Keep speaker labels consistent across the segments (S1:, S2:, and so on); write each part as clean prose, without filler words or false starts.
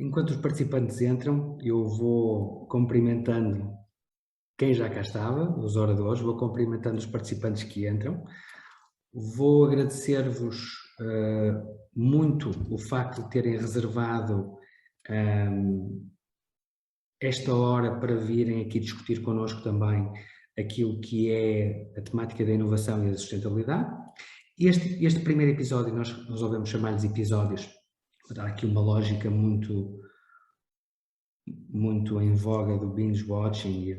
S1: Enquanto os participantes entram, eu vou cumprimentando quem já cá estava, os oradores, vou cumprimentando os participantes que entram. Vou agradecer-vos muito o facto de terem reservado esta hora para virem aqui discutir connosco também aquilo que é a temática da inovação e da sustentabilidade. Este primeiro episódio nós resolvemos chamar-lhes episódios, para dar aqui uma lógica muito em voga do binge watching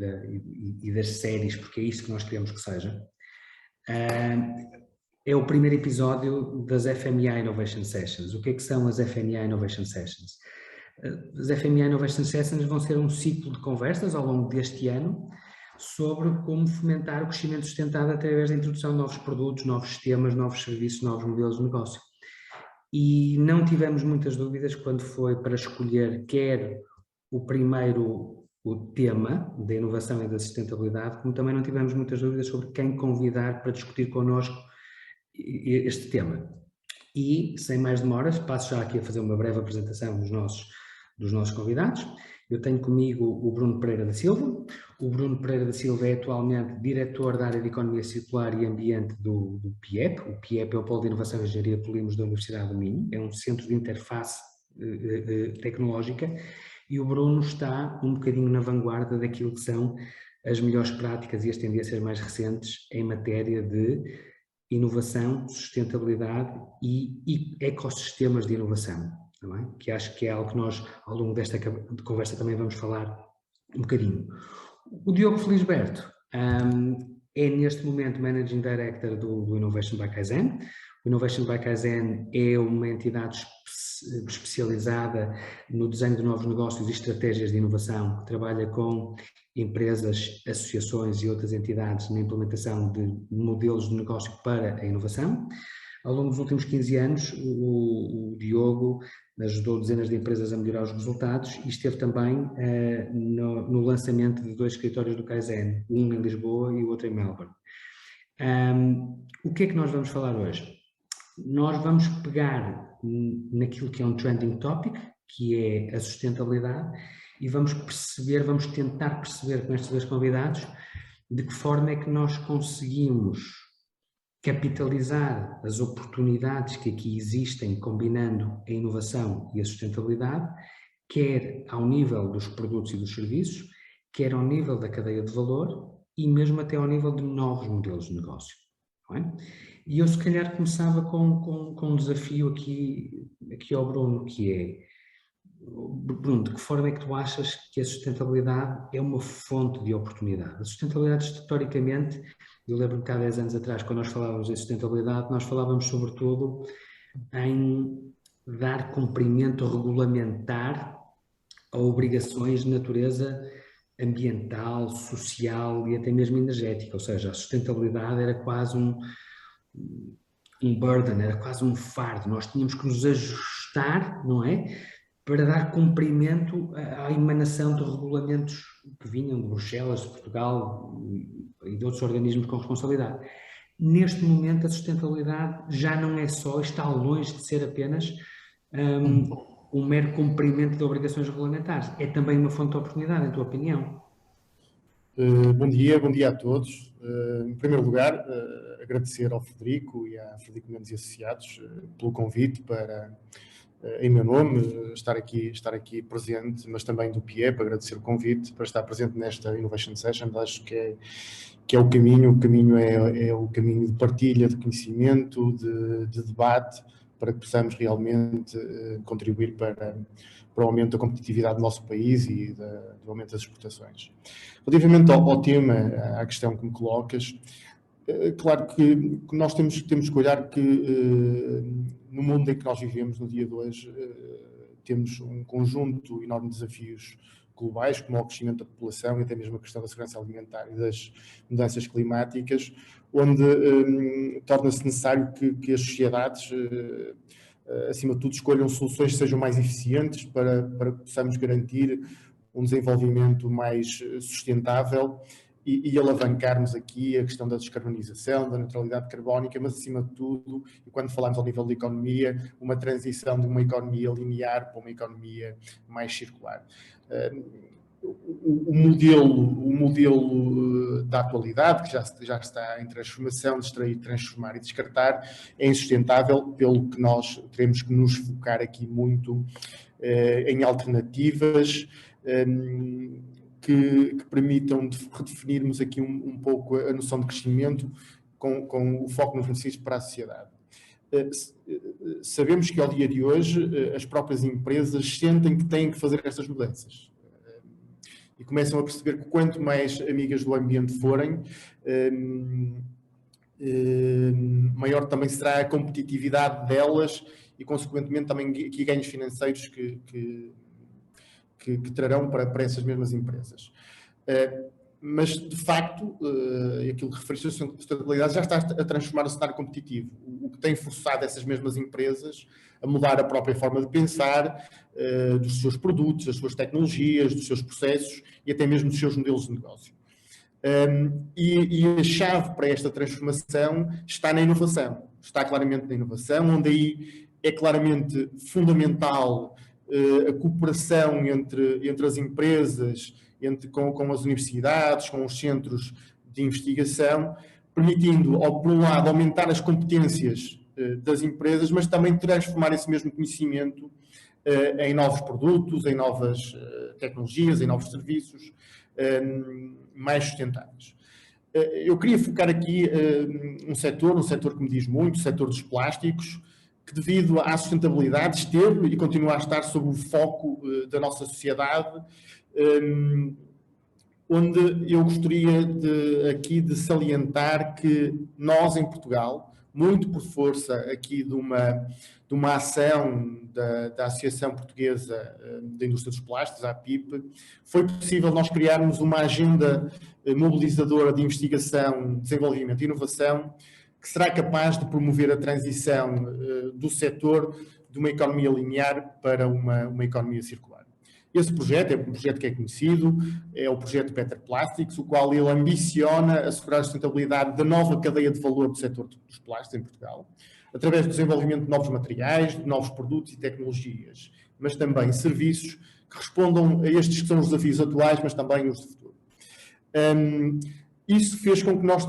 S1: e das séries, porque é isso que nós queremos que seja. É o primeiro episódio das FMEI Innovation Sessions. O que é que são as FMEI Innovation Sessions? As FMEI Innovation Sessions vão ser um ciclo de conversas ao longo deste ano sobre como fomentar o crescimento sustentado através da introdução de novos produtos, novos sistemas, novos serviços, novos modelos de negócio. E não tivemos muitas dúvidas quando foi para escolher quer o tema da inovação e da sustentabilidade, como também não tivemos muitas dúvidas sobre quem convidar para discutir connosco este tema. E, sem mais demoras, passo já aqui a fazer uma breve apresentação dos nossos convidados. Eu tenho comigo o Bruno Pereira da Silva. O Bruno Pereira da Silva é atualmente diretor da área de Economia Circular e Ambiente do PIEP. O PIEP é o Polo de Inovação e Engenharia de Polímeros da Universidade do Minho. É um centro de interface tecnológica e o Bruno está um bocadinho na vanguarda daquilo que são as melhores práticas e as tendências mais recentes em matéria de inovação, sustentabilidade e ecossistemas de inovação, não é? Que acho que é algo que nós, ao longo desta conversa, também vamos falar um bocadinho. O Diogo Felisberto é, neste momento, Managing Director do Innovation by Kaizen. O Innovation by Kaizen é uma entidade especializada no desenho de novos negócios e estratégias de inovação, que trabalha com empresas, associações e outras entidades na implementação de modelos de negócio para a inovação. Ao longo dos últimos 15 anos, o Diogo ajudou dezenas de empresas a melhorar os resultados e esteve também no lançamento de 2 escritórios do Kaizen, um em Lisboa e o outro em Melbourne. O que é que nós vamos falar hoje? Nós vamos pegar naquilo que é um trending topic, que é a sustentabilidade, e vamos tentar perceber com estes 2 convidados de que forma é que nós conseguimos capitalizar as oportunidades que aqui existem combinando a inovação e a sustentabilidade, quer ao nível dos produtos e dos serviços, quer ao nível da cadeia de valor e mesmo até ao nível de novos modelos de negócio. Não é? E eu se calhar começava com um desafio aqui ao Bruno, que é, Bruno, de que forma é que tu achas que a sustentabilidade é uma fonte de oportunidade? A sustentabilidade, historicamente, eu lembro-me que há 10 anos atrás, quando nós falávamos de sustentabilidade, nós falávamos sobretudo em dar cumprimento regulamentar a obrigações de natureza ambiental, social e até mesmo energética, ou seja, a sustentabilidade era quase um burden, era quase um fardo, nós tínhamos que nos ajustar, não é? Para dar cumprimento à emanação de regulamentos que vinham de Bruxelas, de Portugal e de outros organismos com responsabilidade. Neste momento, a sustentabilidade já não é só, está longe de ser apenas um mero cumprimento de obrigações regulamentares. É também uma fonte de oportunidade, em tua opinião?
S2: Bom dia a todos. Em primeiro lugar, agradecer ao Frederico e à Frederico Mendes e Associados pelo convite para, em meu nome, estar aqui presente, mas também do PIEP, agradecer o convite para estar presente nesta Innovation Session. Acho que é o caminho é o caminho de partilha de conhecimento, de debate, para que possamos realmente contribuir para o aumento da competitividade do nosso país e do aumento das exportações. Relativamente ao tema, à questão que me colocas, claro que nós temos que olhar que no mundo em que nós vivemos no dia de hoje temos um conjunto enorme de desafios globais, como o crescimento da população e até mesmo a questão da segurança alimentar e das mudanças climáticas, onde torna-se necessário que as sociedades, acima de tudo, escolham soluções que sejam mais eficientes para que possamos garantir um desenvolvimento mais sustentável e alavancarmos aqui a questão da descarbonização, da neutralidade carbónica, mas acima de tudo, e quando falamos ao nível de economia, uma transição de uma economia linear para uma economia mais circular. O modelo da atualidade, que já está em transformação, de extrair, transformar e descartar, é insustentável, pelo que nós teremos que nos focar aqui muito em alternativas que permitam redefinirmos aqui um pouco a noção de crescimento com o foco nos benefícios para a sociedade. Sabemos que ao dia de hoje as próprias empresas sentem que têm que fazer estas mudanças. E começam a perceber que quanto mais amigas do ambiente forem, maior também será a competitividade delas e, consequentemente, também aqui ganhos financeiros que trarão para essas mesmas empresas. Mas, de facto, aquilo que referiste à sustentabilidade já está a transformar o cenário competitivo, o que tem forçado essas mesmas empresas a mudar a própria forma de pensar dos seus produtos, das suas tecnologias, dos seus processos e até mesmo dos seus modelos de negócio. E a chave para esta transformação está na inovação, está claramente na inovação, onde aí é claramente fundamental a cooperação entre as empresas, com as universidades, com os centros de investigação, permitindo, por um lado, aumentar as competências das empresas, mas também transformar esse mesmo conhecimento em novos produtos, em novas tecnologias, em novos serviços mais sustentáveis. Eu queria focar aqui um setor que me diz muito, o setor dos plásticos, que devido à sustentabilidade esteve e continua a estar sob o foco da nossa sociedade, onde eu gostaria aqui de salientar que nós em Portugal, muito por força aqui de uma ação da Associação Portuguesa da Indústria dos Plásticos, a APIP, foi possível nós criarmos uma agenda mobilizadora de investigação, desenvolvimento e inovação que será capaz de promover a transição do setor de uma economia linear para uma economia circular. Esse projeto é um projeto que é conhecido, é o projeto Better Plastics, o qual ele ambiciona assegurar a sustentabilidade da nova cadeia de valor do setor dos plásticos em Portugal, através do desenvolvimento de novos materiais, de novos produtos e tecnologias, mas também serviços que respondam a estes que são os desafios atuais, mas também os de futuro. Isso fez com que nós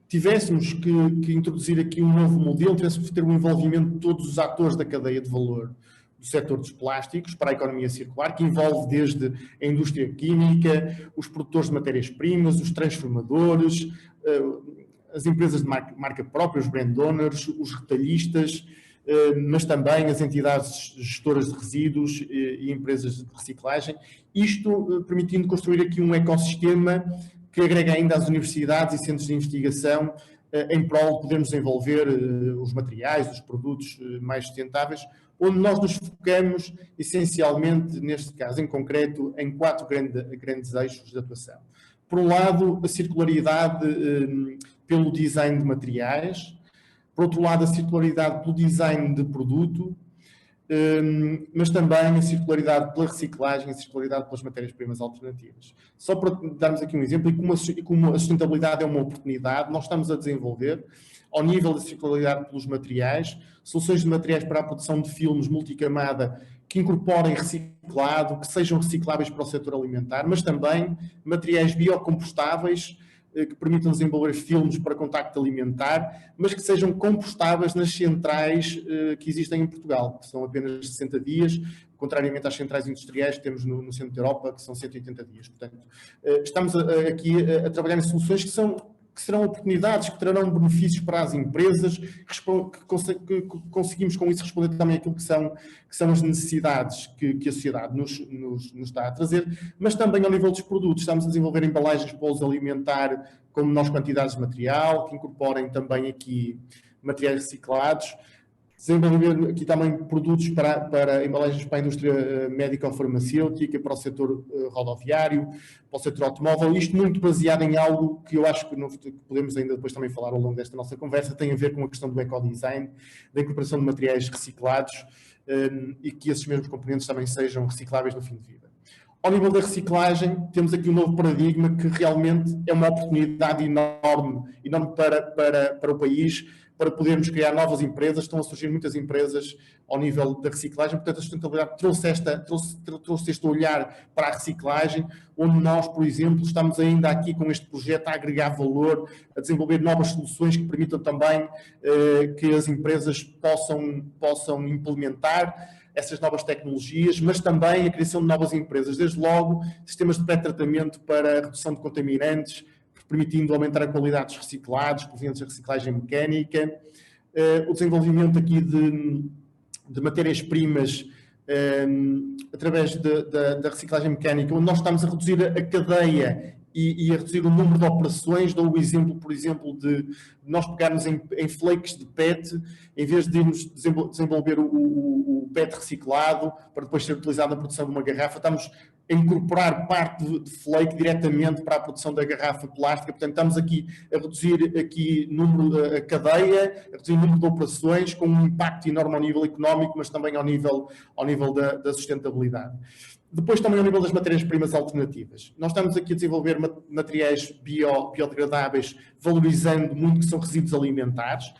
S2: tivéssemos que introduzir aqui um novo modelo, tivéssemos que ter um envolvimento de todos os atores da cadeia de valor do setor dos plásticos para a economia circular, que envolve desde a indústria química, os produtores de matérias-primas, os transformadores, as empresas de marca própria, os brand owners, os retalhistas, mas também as entidades gestoras de resíduos e empresas de reciclagem. Isto permitindo construir aqui um ecossistema que agrega ainda às universidades e centros de investigação em prol de podermos desenvolver os materiais, os produtos mais sustentáveis, onde nós nos focamos essencialmente, neste caso em concreto, em 4 grandes eixos de atuação. Por um lado, a circularidade pelo design de materiais, por outro lado, a circularidade pelo design de produto, mas também a circularidade pela reciclagem, a circularidade pelas matérias-primas alternativas. Só para darmos aqui um exemplo, e como a sustentabilidade é uma oportunidade, nós estamos a desenvolver, ao nível da circularidade pelos materiais, soluções de materiais para a produção de filmes multicamada que incorporem reciclado, que sejam recicláveis para o setor alimentar, mas também materiais biocompostáveis que permitam desenvolver filmes para contacto alimentar, mas que sejam compostáveis nas centrais que existem em Portugal, que são apenas 60 dias, contrariamente às centrais industriais que temos no centro da Europa, que são 180 dias. Portanto, estamos aqui a trabalhar em soluções que serão oportunidades, que trarão benefícios para as empresas, que conseguimos com isso responder também àquilo que são as necessidades que a sociedade nos está a trazer, mas também ao nível dos produtos. Estamos a desenvolver embalagens para uso alimentar com menores quantidades de material, que incorporem também aqui materiais reciclados. Desenvolver aqui também produtos para embalagens para a indústria médico-farmacêutica, para o setor rodoviário, para o setor automóvel, isto muito baseado em algo que eu acho que podemos ainda depois também falar ao longo desta nossa conversa, tem a ver com a questão do ecodesign, da incorporação de materiais reciclados e que esses mesmos componentes também sejam recicláveis no fim de vida. Ao nível da reciclagem, temos aqui um novo paradigma que realmente é uma oportunidade enorme para o país, para podermos criar novas empresas. Estão a surgir muitas empresas ao nível da reciclagem, portanto a sustentabilidade trouxe este olhar para a reciclagem, onde nós, por exemplo, estamos ainda aqui com este projeto a agregar valor, a desenvolver novas soluções que permitam também que as empresas possam implementar essas novas tecnologias, mas também a criação de novas empresas, desde logo sistemas de pré-tratamento para a redução de contaminantes, permitindo aumentar a qualidade dos reciclados, provenientes da reciclagem mecânica, o desenvolvimento aqui de matérias-primas através da reciclagem mecânica, onde nós estamos a reduzir a cadeia e a reduzir o número de operações. Dou o exemplo, por exemplo, de nós pegarmos em flakes de PET, em vez de irmos desenvolver o PET reciclado para depois ser utilizado na produção de uma garrafa, estamos a incorporar parte de flake diretamente para a produção da garrafa plástica. Portanto, estamos aqui a reduzir a cadeia, a reduzir o número de operações, com um impacto enorme ao nível económico, mas também ao nível da sustentabilidade. Depois também ao nível das matérias-primas alternativas. Nós estamos aqui a desenvolver materiais biodegradáveis, valorizando muito que são resíduos alimentares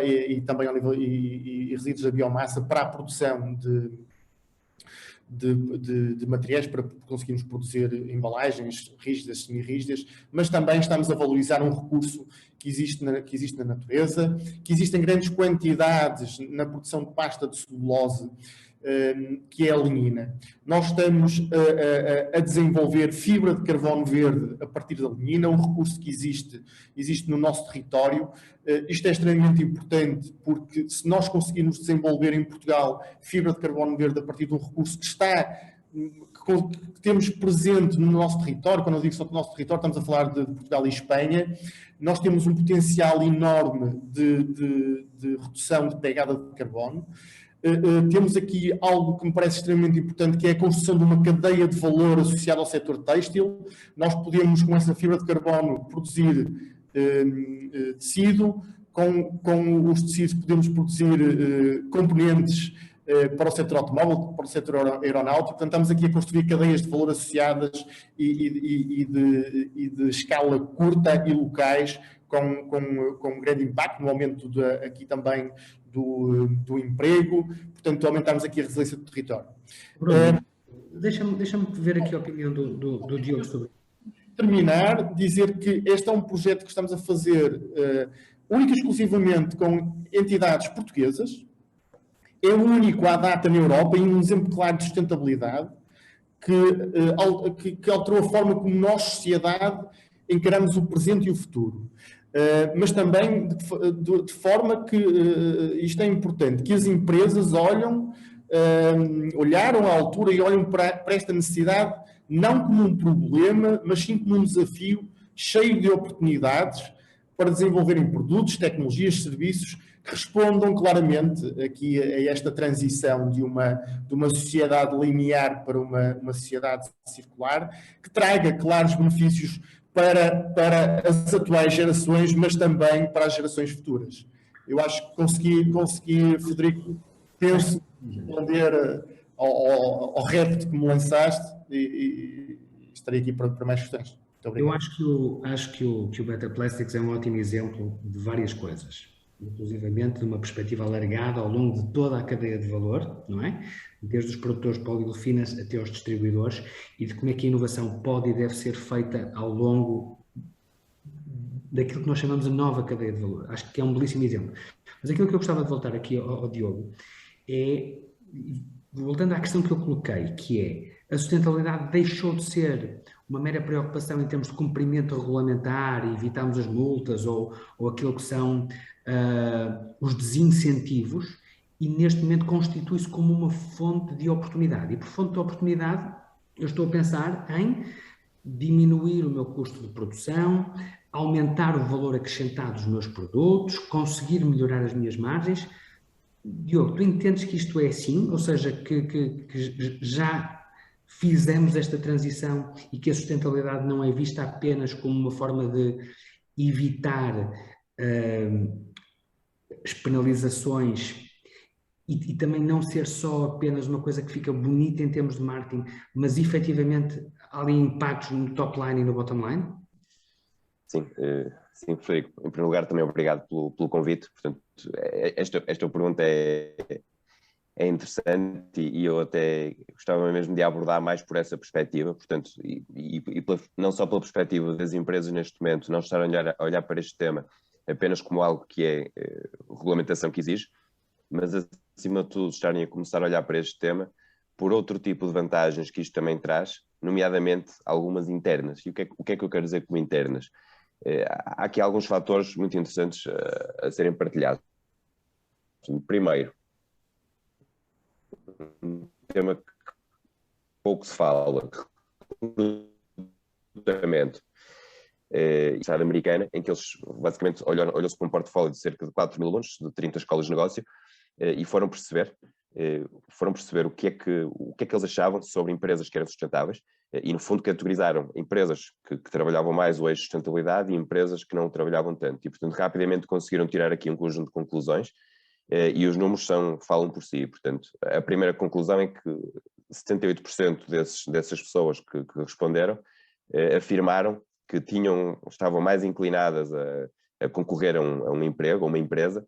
S2: e também ao nível e resíduos da biomassa para a produção de materiais para conseguirmos produzir embalagens rígidas, semi-rígidas, mas também estamos a valorizar um recurso que existe na natureza, que existem grandes quantidades na produção de pasta de celulose, que é a lignina. Nós estamos a desenvolver fibra de carbono verde a partir da lignina, um recurso que existe no nosso território. Isto é extremamente importante porque se nós conseguirmos desenvolver em Portugal fibra de carbono verde a partir de um recurso que temos presente no nosso território, quando eu digo só do nosso território, estamos a falar de Portugal e Espanha, nós temos um potencial enorme de redução de pegada de carbono. Temos aqui algo que me parece extremamente importante, que é a construção de uma cadeia de valor associada ao setor têxtil. Nós podemos, com essa fibra de carbono, produzir tecido, com os tecidos podemos produzir componentes para o setor automóvel, para o setor aeronáutico. Portanto, estamos aqui a construir cadeias de valor associadas e de escala curta e locais, com grande impacto no aumento aqui também do emprego, portanto, aumentarmos aqui a resiliência do território.
S1: Deixa-me ver aqui a opinião do Diogo sobre isso.
S2: Terminar, dizer que este é um projeto que estamos a fazer única e exclusivamente com entidades portuguesas, é o único à data na Europa e um exemplo claro de sustentabilidade que alterou a forma como nós, sociedade, encaramos o presente e o futuro. Mas também de forma que, isto é importante, que as empresas olharam à altura e olham para esta necessidade não como um problema, mas sim como um desafio cheio de oportunidades para desenvolverem produtos, tecnologias, serviços que respondam claramente aqui a esta transição de uma sociedade linear para uma sociedade circular, que traga claros benefícios para as atuais gerações, mas também para as gerações futuras. Eu acho que consegui, Frederico, penso, responder ao repto que me lançaste e estarei aqui para mais questões. Muito obrigado.
S1: Eu acho que o Better Plastics é um ótimo exemplo de várias coisas, inclusivamente de uma perspectiva alargada ao longo de toda a cadeia de valor, não é? Desde os produtores de polietileno até os distribuidores, e de como é que a inovação pode e deve ser feita ao longo daquilo que nós chamamos de nova cadeia de valor. Acho que é um belíssimo exemplo. Mas aquilo que eu gostava de voltar aqui ao Diogo é, voltando à questão que eu coloquei, que é a sustentabilidade deixou de ser uma mera preocupação em termos de cumprimento regulamentar e evitarmos as multas ou aquilo que são os desincentivos, e neste momento constitui-se como uma fonte de oportunidade. E por fonte de oportunidade eu estou a pensar em diminuir o meu custo de produção, aumentar o valor acrescentado dos meus produtos, conseguir melhorar as minhas margens. Diogo, tu entendes que isto é assim? Ou seja, que já fizemos esta transição e que a sustentabilidade não é vista apenas como uma forma de evitar as penalizações e também não ser só apenas uma coisa que fica bonita em termos de marketing, mas efetivamente há ali impactos no top line e no bottom line?
S3: Sim, sim, Frederico. Em primeiro lugar, também obrigado pelo convite. Portanto, esta pergunta é interessante e eu até gostava mesmo de abordar mais por essa perspectiva, portanto, não só pela perspectiva das empresas neste momento, não estar a olhar para este tema apenas como algo que é regulamentação que exige, mas acima de tudo estarem a começar a olhar para este tema por outro tipo de vantagens que isto também traz, nomeadamente algumas internas. E o que é que eu quero dizer com internas? Há aqui alguns fatores muito interessantes a serem partilhados. Primeiro, um tema que pouco se fala, recrutamento. Estado americana, em que eles basicamente olham-se para um portfólio de cerca de 4 mil alunos, de 30 escolas de negócio, e foram perceber o que é que eles achavam sobre empresas que eram sustentáveis, e no fundo categorizaram empresas que trabalhavam mais o eixo de sustentabilidade e empresas que não trabalhavam tanto. E portanto rapidamente conseguiram tirar aqui um conjunto de conclusões, e os números falam por si. Portanto, a primeira conclusão é que 78% dessas pessoas que responderam afirmaram que estavam mais inclinadas a concorrer a um emprego, a uma empresa,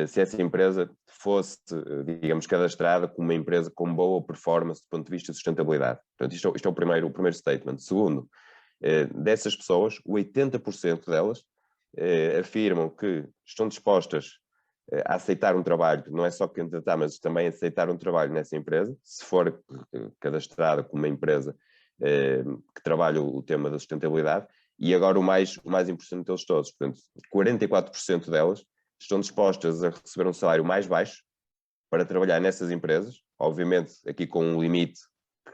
S3: se essa empresa fosse, digamos, cadastrada como uma empresa com boa performance do ponto de vista de sustentabilidade. Portanto, isto é o primeiro statement. Segundo, dessas pessoas, 80% delas afirmam que estão dispostas a aceitar um trabalho, não é só candidatar, mas também aceitar um trabalho nessa empresa, se for cadastrada como uma empresa que trabalha o tema da sustentabilidade. E agora o mais importante deles todos, portanto, 44% delas estão dispostas a receber um salário mais baixo para trabalhar nessas empresas, obviamente aqui com um limite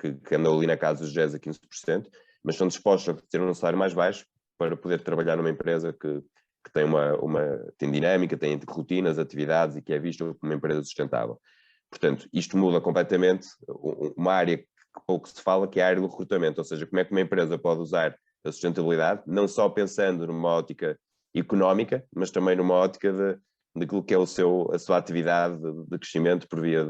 S3: que anda ali na casa dos 10% a 15%, mas estão dispostas a ter um salário mais baixo para poder trabalhar numa empresa que tem dinâmica, tem rotinas, atividades e que é vista como uma empresa sustentável. Portanto, isto muda completamente uma área que pouco se fala, que é a área do recrutamento, ou seja, como é que uma empresa pode usar a sustentabilidade, não só pensando numa ótica económica, mas também numa ótica daquilo que é a sua atividade de crescimento por via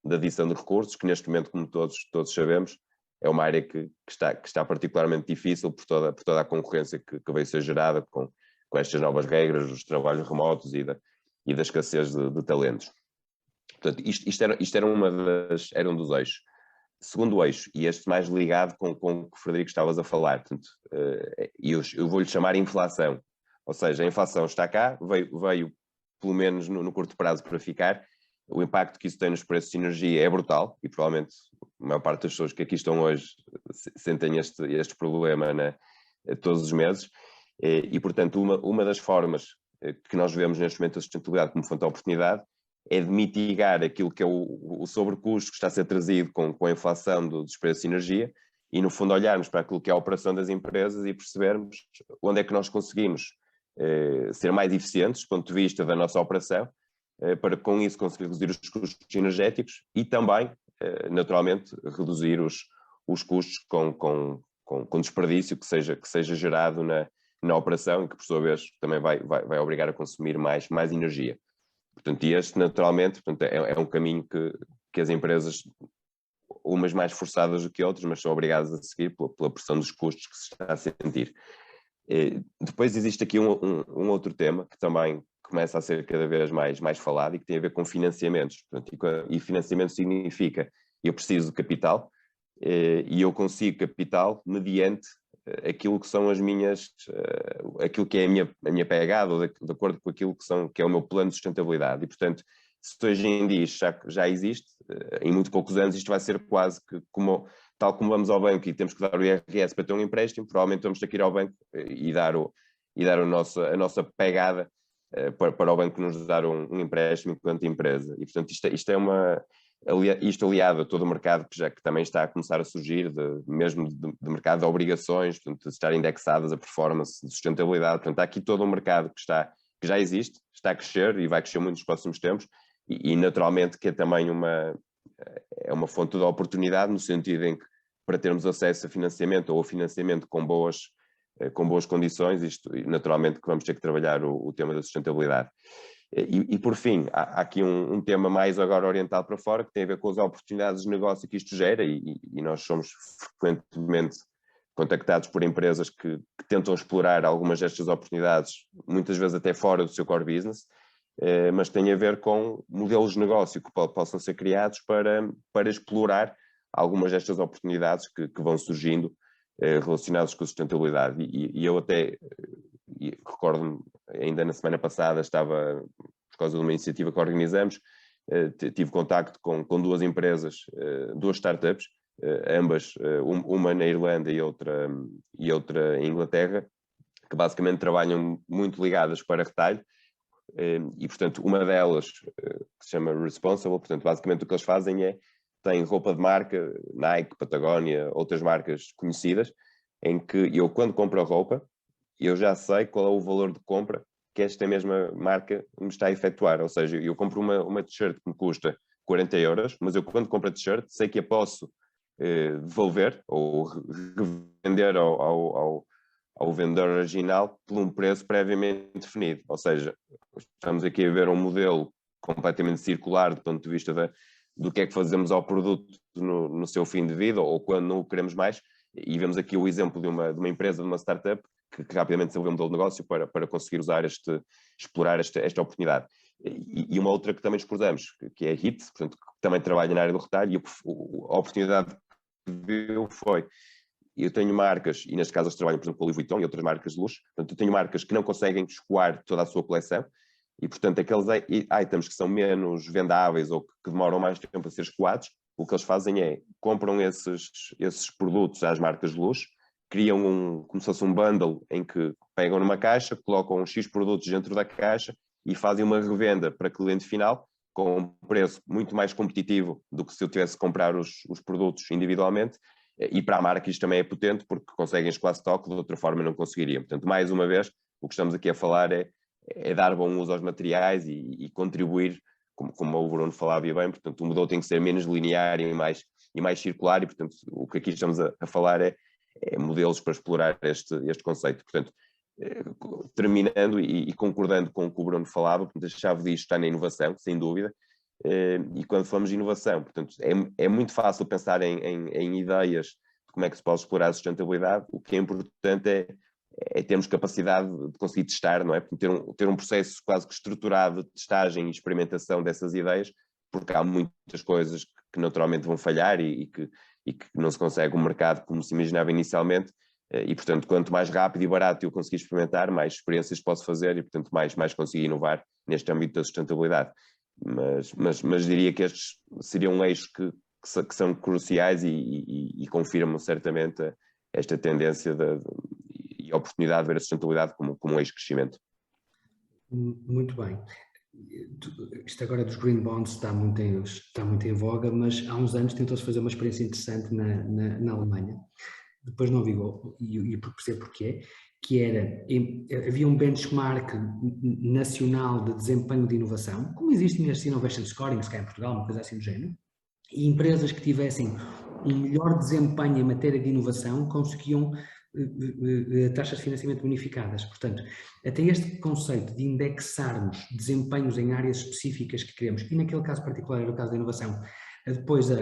S3: da adição de recursos, que neste momento, como todos sabemos, é uma área que está particularmente difícil por toda a concorrência que veio ser gerada com estas novas regras, os trabalhos remotos e da escassez de talentos. Portanto, isto era um dos eixos. Segundo eixo, e este mais ligado com o que o Frederico estavas a falar, portanto, eu vou-lhe chamar inflação, ou seja, a inflação está cá, veio pelo menos no curto prazo para ficar, o impacto que isso tem nos preços de energia é brutal, e provavelmente a maior parte das pessoas que aqui estão hoje sentem este problema, né, todos os meses, e portanto uma das formas que nós vemos neste momento a sustentabilidade como fonte de oportunidade é de mitigar aquilo que é o sobrecusto que está a ser trazido com a inflação dos preços de energia e, no fundo, olharmos para aquilo que é a operação das empresas e percebermos onde é que nós conseguimos ser mais eficientes do ponto de vista da nossa operação, para com isso conseguir reduzir os custos energéticos e também, naturalmente, reduzir os custos com desperdício que seja gerado na operação e que, por sua vez, também vai obrigar a consumir mais energia. Portanto, e este, naturalmente, portanto, é um caminho que as empresas, umas mais forçadas do que outras, mas são obrigadas a seguir pela pressão dos custos que se está a sentir. Depois existe aqui um outro tema que também começa a ser cada vez mais falado e que tem a ver com financiamentos. Portanto, e financiamento significa eu preciso de capital e eu consigo capital mediante aquilo que são aquilo que é a minha pegada, ou de acordo com aquilo que é o meu plano de sustentabilidade. E, portanto, se hoje em dia isto já existe, em muito poucos anos isto vai ser quase que tal como vamos ao banco e temos que dar o IRS para ter um empréstimo, provavelmente vamos ter que ir ao banco e dar a nossa pegada para o banco nos dar um empréstimo enquanto empresa. E, portanto, isto aliado a todo o mercado que também está a começar a surgir, mesmo de mercado de obrigações, portanto, de estar indexadas a performance de sustentabilidade. Portanto, há aqui todo um mercado que já existe, está a crescer e vai crescer muito nos próximos tempos e naturalmente que é também uma fonte de oportunidade no sentido em que para termos acesso a financiamento ou a financiamento com boas condições, isto naturalmente que vamos ter que trabalhar o tema da sustentabilidade. E por fim, há aqui um tema mais agora orientado para fora, que tem a ver com as oportunidades de negócio que isto gera, e nós somos frequentemente contactados por empresas que tentam explorar algumas destas oportunidades, muitas vezes até fora do seu core business, mas tem a ver com modelos de negócio que possam ser criados para explorar algumas destas oportunidades que vão surgindo relacionadas com a sustentabilidade. E eu até recordo-me, ainda na semana passada, estava, por causa de uma iniciativa que organizamos, tive contacto com duas empresas, duas startups, ambas, uma na Irlanda e outra em Inglaterra, que basicamente trabalham muito ligadas para retalho, e portanto uma delas, que se chama Responsible, portanto basicamente o que eles fazem tem roupa de marca, Nike, Patagonia, outras marcas conhecidas, em que eu quando compro a roupa, eu já sei qual é o valor de compra que esta mesma marca me está a efetuar, ou seja, eu compro uma t-shirt que me custa 40 euros, mas eu quando compro a t-shirt sei que a posso devolver ou revender ao vendedor original por um preço previamente definido, ou seja, estamos aqui a ver um modelo completamente circular do ponto de vista do que é que fazemos ao produto no seu fim de vida ou quando não o queremos mais, e vemos aqui o exemplo de uma empresa, de uma startup que rapidamente desenvolveu um modelo de negócio para conseguir explorar esta oportunidade. E uma outra que também exploramos, que é a HIT, portanto, que também trabalha na área do retalho, e a oportunidade que viu foi: eu tenho marcas, e neste caso eles trabalham, por exemplo, com a Louis Vuitton e outras marcas de luxo, portanto, eu tenho marcas que não conseguem escoar toda a sua coleção, e portanto aqueles itens que são menos vendáveis ou que demoram mais tempo a ser escoados, o que eles fazem é, compram esses produtos às marcas de luxo, criam como se fosse um bundle em que pegam numa caixa, colocam X produtos dentro da caixa e fazem uma revenda para cliente final com um preço muito mais competitivo do que se eu tivesse que comprar os produtos individualmente, e para a marca isto também é potente porque conseguem escoar stock, de outra forma não conseguiriam. Portanto, mais uma vez, o que estamos aqui a falar é dar bom uso aos materiais e contribuir, como o Bruno falava bem, portanto o modelo tem que ser menos linear e mais circular, e portanto o que aqui estamos a falar é modelos para explorar este conceito. Portanto, terminando e concordando com o que o Bruno falava, portanto, a chave disto está na inovação, sem dúvida, e quando falamos de inovação, portanto, é muito fácil pensar em ideias de como é que se pode explorar a sustentabilidade. O que é importante é termos capacidade de conseguir testar, não é? Ter um processo quase que estruturado de testagem e experimentação dessas ideias, porque há muitas coisas que naturalmente vão falhar e que não se consegue um mercado como se imaginava inicialmente, e portanto quanto mais rápido e barato eu conseguir experimentar, mais experiências posso fazer e portanto mais conseguir inovar neste âmbito da sustentabilidade. Mas diria que estes seriam eixos que são cruciais e confirmam certamente esta tendência e a oportunidade de ver a sustentabilidade como um eixo de crescimento.
S1: Muito bem. Isto agora dos green bonds está muito em voga, mas há uns anos tentou-se fazer uma experiência interessante na Alemanha, depois não vigou, e percebo porquê, que havia um benchmark nacional de desempenho de inovação, como existem as Innovation Scoring, se cá em Portugal, uma coisa assim do género, e empresas que tivessem um melhor desempenho em matéria de inovação conseguiam taxas de financiamento bonificadas. Portanto, até este conceito de indexarmos desempenhos em áreas específicas que queremos, e naquele caso particular era o caso da inovação, depois a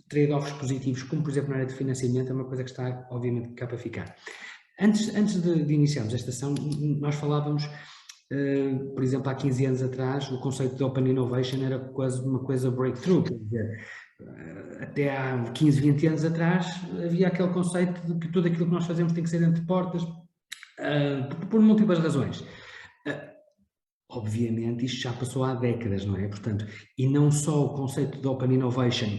S1: trade-offs positivos, como por exemplo na área de financiamento, é uma coisa que está obviamente cá para ficar. Antes de iniciarmos esta sessão, nós falávamos, por exemplo, há 15 anos atrás, o conceito de Open Innovation era quase uma coisa breakthrough, quer dizer, até há 15, 20 anos atrás havia aquele conceito de que tudo aquilo que nós fazemos tem que ser entre portas, por múltiplas razões. Obviamente isto já passou há décadas, não é? Portanto, e não só o conceito de Open Innovation,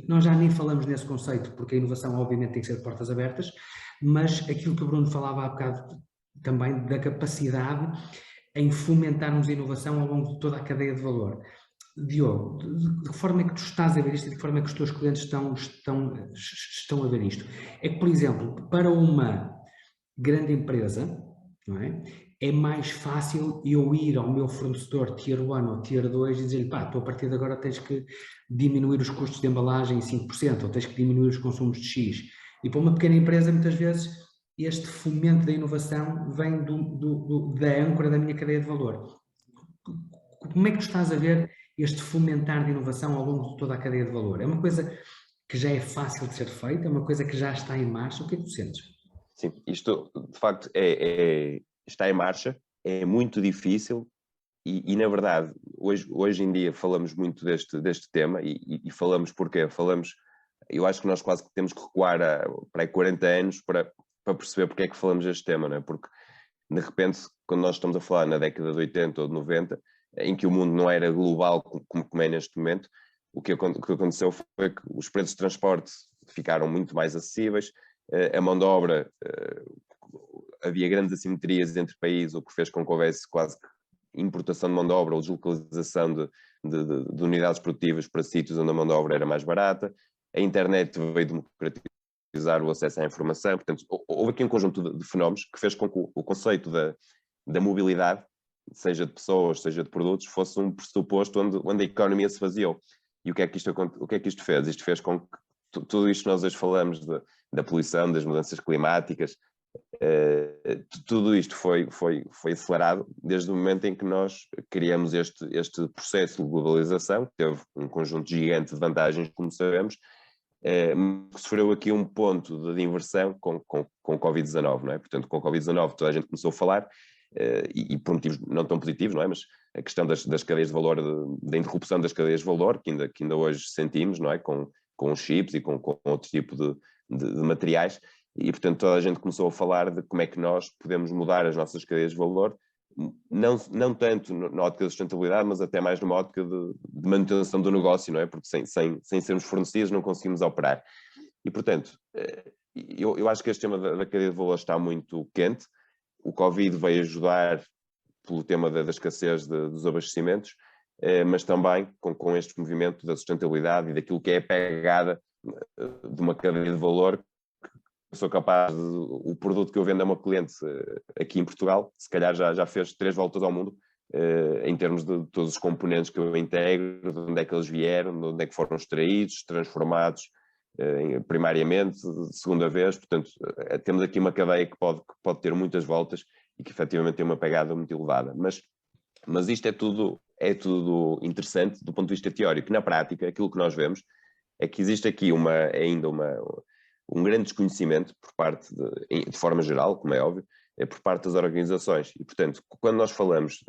S1: nós já nem falamos nesse conceito porque a inovação obviamente tem que ser de portas abertas, mas aquilo que o Bruno falava há bocado também da capacidade em fomentarmos a inovação ao longo de toda a cadeia de valor. Diogo, de que forma é que tu estás a ver isto e de que forma é que os teus clientes estão a ver isto? É que, por exemplo, para uma grande empresa, não é? É mais fácil eu ir ao meu fornecedor Tier 1 ou Tier 2 e dizer-lhe, pá, tu a partir de agora tens que diminuir os custos de embalagem em 5%, ou tens que diminuir os consumos de X. E para uma pequena empresa, muitas vezes, este fomento da inovação vem da âncora da minha cadeia de valor. Como é que tu estás a ver este fomentar de inovação ao longo de toda a cadeia de valor? É uma coisa que já é fácil de ser feita? É uma coisa que já está em marcha? O que é que tu sentes?
S3: Sim, isto de facto está em marcha, é muito difícil e na verdade, hoje em dia falamos muito deste tema e falamos porquê? Falamos, eu acho que nós quase que temos que recuar para aí 40 anos para perceber porque é que falamos deste tema, não é? Porque de repente, quando nós estamos a falar na década de 80 ou de 90, em que o mundo não era global como é neste momento, o que aconteceu foi que os preços de transporte ficaram muito mais acessíveis, a mão de obra, havia grandes assimetrias entre países, o que fez com que houvesse quase que importação de mão de obra ou deslocalização de unidades produtivas para sítios onde a mão de obra era mais barata. A internet veio democratizar o acesso à informação. Portanto, houve aqui um conjunto de fenómenos que fez com que o conceito da mobilidade, seja de pessoas, seja de produtos, fosse um pressuposto onde a economia se baseou. E o que é que isto fez? Isto fez com que tudo isto que nós hoje falamos da poluição, das mudanças climáticas, tudo isto foi acelerado desde o momento em que nós criamos este processo de globalização, que teve um conjunto gigante de vantagens, como sabemos, que sofreu aqui um ponto de inversão com o Covid-19, não é? Portanto, com o Covid-19 toda a gente começou a falar, e por motivos não tão positivos, não é? Mas a questão das cadeias de valor, da interrupção das cadeias de valor, que ainda hoje sentimos, não é? Com os chips e com outro tipo de materiais, e portanto toda a gente começou a falar de como é que nós podemos mudar as nossas cadeias de valor, não tanto na ótica da sustentabilidade, mas até mais numa ótica de manutenção do negócio, não é? Porque sem sermos fornecidos não conseguimos operar. E portanto, eu acho que este tema da cadeia de valor está muito quente. O Covid veio ajudar pelo tema da escassez dos abastecimentos, mas também com este movimento da sustentabilidade e daquilo que é a pegada de uma cadeia de valor. Sou capaz o produto que eu vendo a uma cliente aqui em Portugal, se calhar já fez 3 voltas ao mundo, em termos de todos os componentes que eu integro, de onde é que eles vieram, de onde é que foram extraídos, transformados, primariamente, segunda vez. Portanto, temos aqui uma cadeia que pode ter muitas voltas e que efetivamente tem uma pegada muito elevada. Mas isto é tudo interessante do ponto de vista teórico. Na prática, aquilo que nós vemos é que existe aqui ainda um grande desconhecimento por parte, de forma geral, como é óbvio, por parte das organizações. E, portanto, quando nós falamos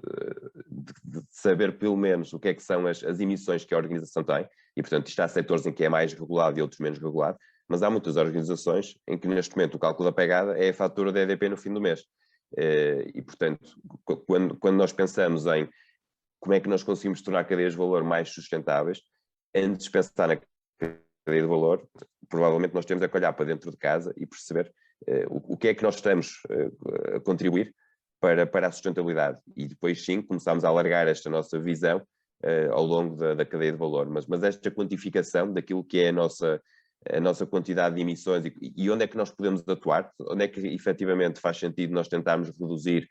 S3: de saber pelo menos o que é que são as emissões que a organização tem, e, portanto, isto há setores em que é mais regulado e outros menos regulado, mas há muitas organizações em que, neste momento, o cálculo da pegada é a fatura da EDP no fim do mês. E, portanto, quando nós pensamos em como é que nós conseguimos tornar cadeias de valor mais sustentáveis, antes de pensar na cadeia de valor, provavelmente nós temos que olhar para dentro de casa e perceber o que é que nós estamos a contribuir para a sustentabilidade. E depois sim, começamos a alargar esta nossa visão ao longo da cadeia de valor. Mas esta quantificação daquilo que é a nossa quantidade de emissões e onde é que nós podemos atuar, onde é que efetivamente faz sentido nós tentarmos reduzir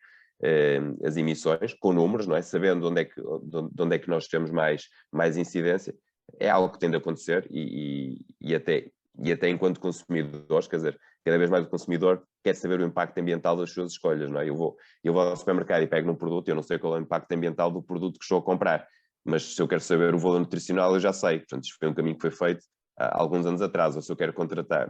S3: as emissões com números, não é? Sabendo onde é que nós temos mais incidência, é algo que tende a acontecer e até enquanto consumidores, quer dizer, cada vez mais o consumidor quer saber o impacto ambiental das suas escolhas, não é? Eu vou ao supermercado e pego num produto, eu não sei qual é o impacto ambiental do produto que estou a comprar, mas se eu quero saber o valor nutricional, eu já sei. Portanto, isto foi um caminho que foi feito há alguns anos atrás. Ou se eu quero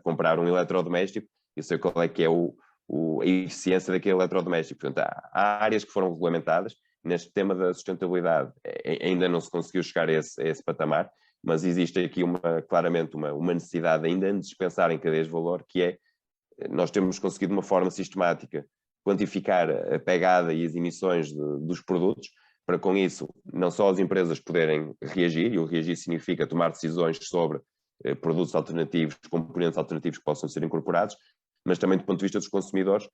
S3: comprar um eletrodoméstico, eu sei qual é que é a eficiência daquele eletrodoméstico. Portanto, há áreas que foram regulamentadas. Neste tema da sustentabilidade ainda não se conseguiu chegar a esse patamar, mas existe aqui claramente uma necessidade ainda de pensar em cadeias de valor, que é, nós temos conseguido de uma forma sistemática quantificar a pegada e as emissões dos produtos, para com isso não só as empresas poderem reagir, e o reagir significa tomar decisões sobre produtos alternativos, componentes alternativos que possam ser incorporados, mas também do ponto de vista dos consumidores,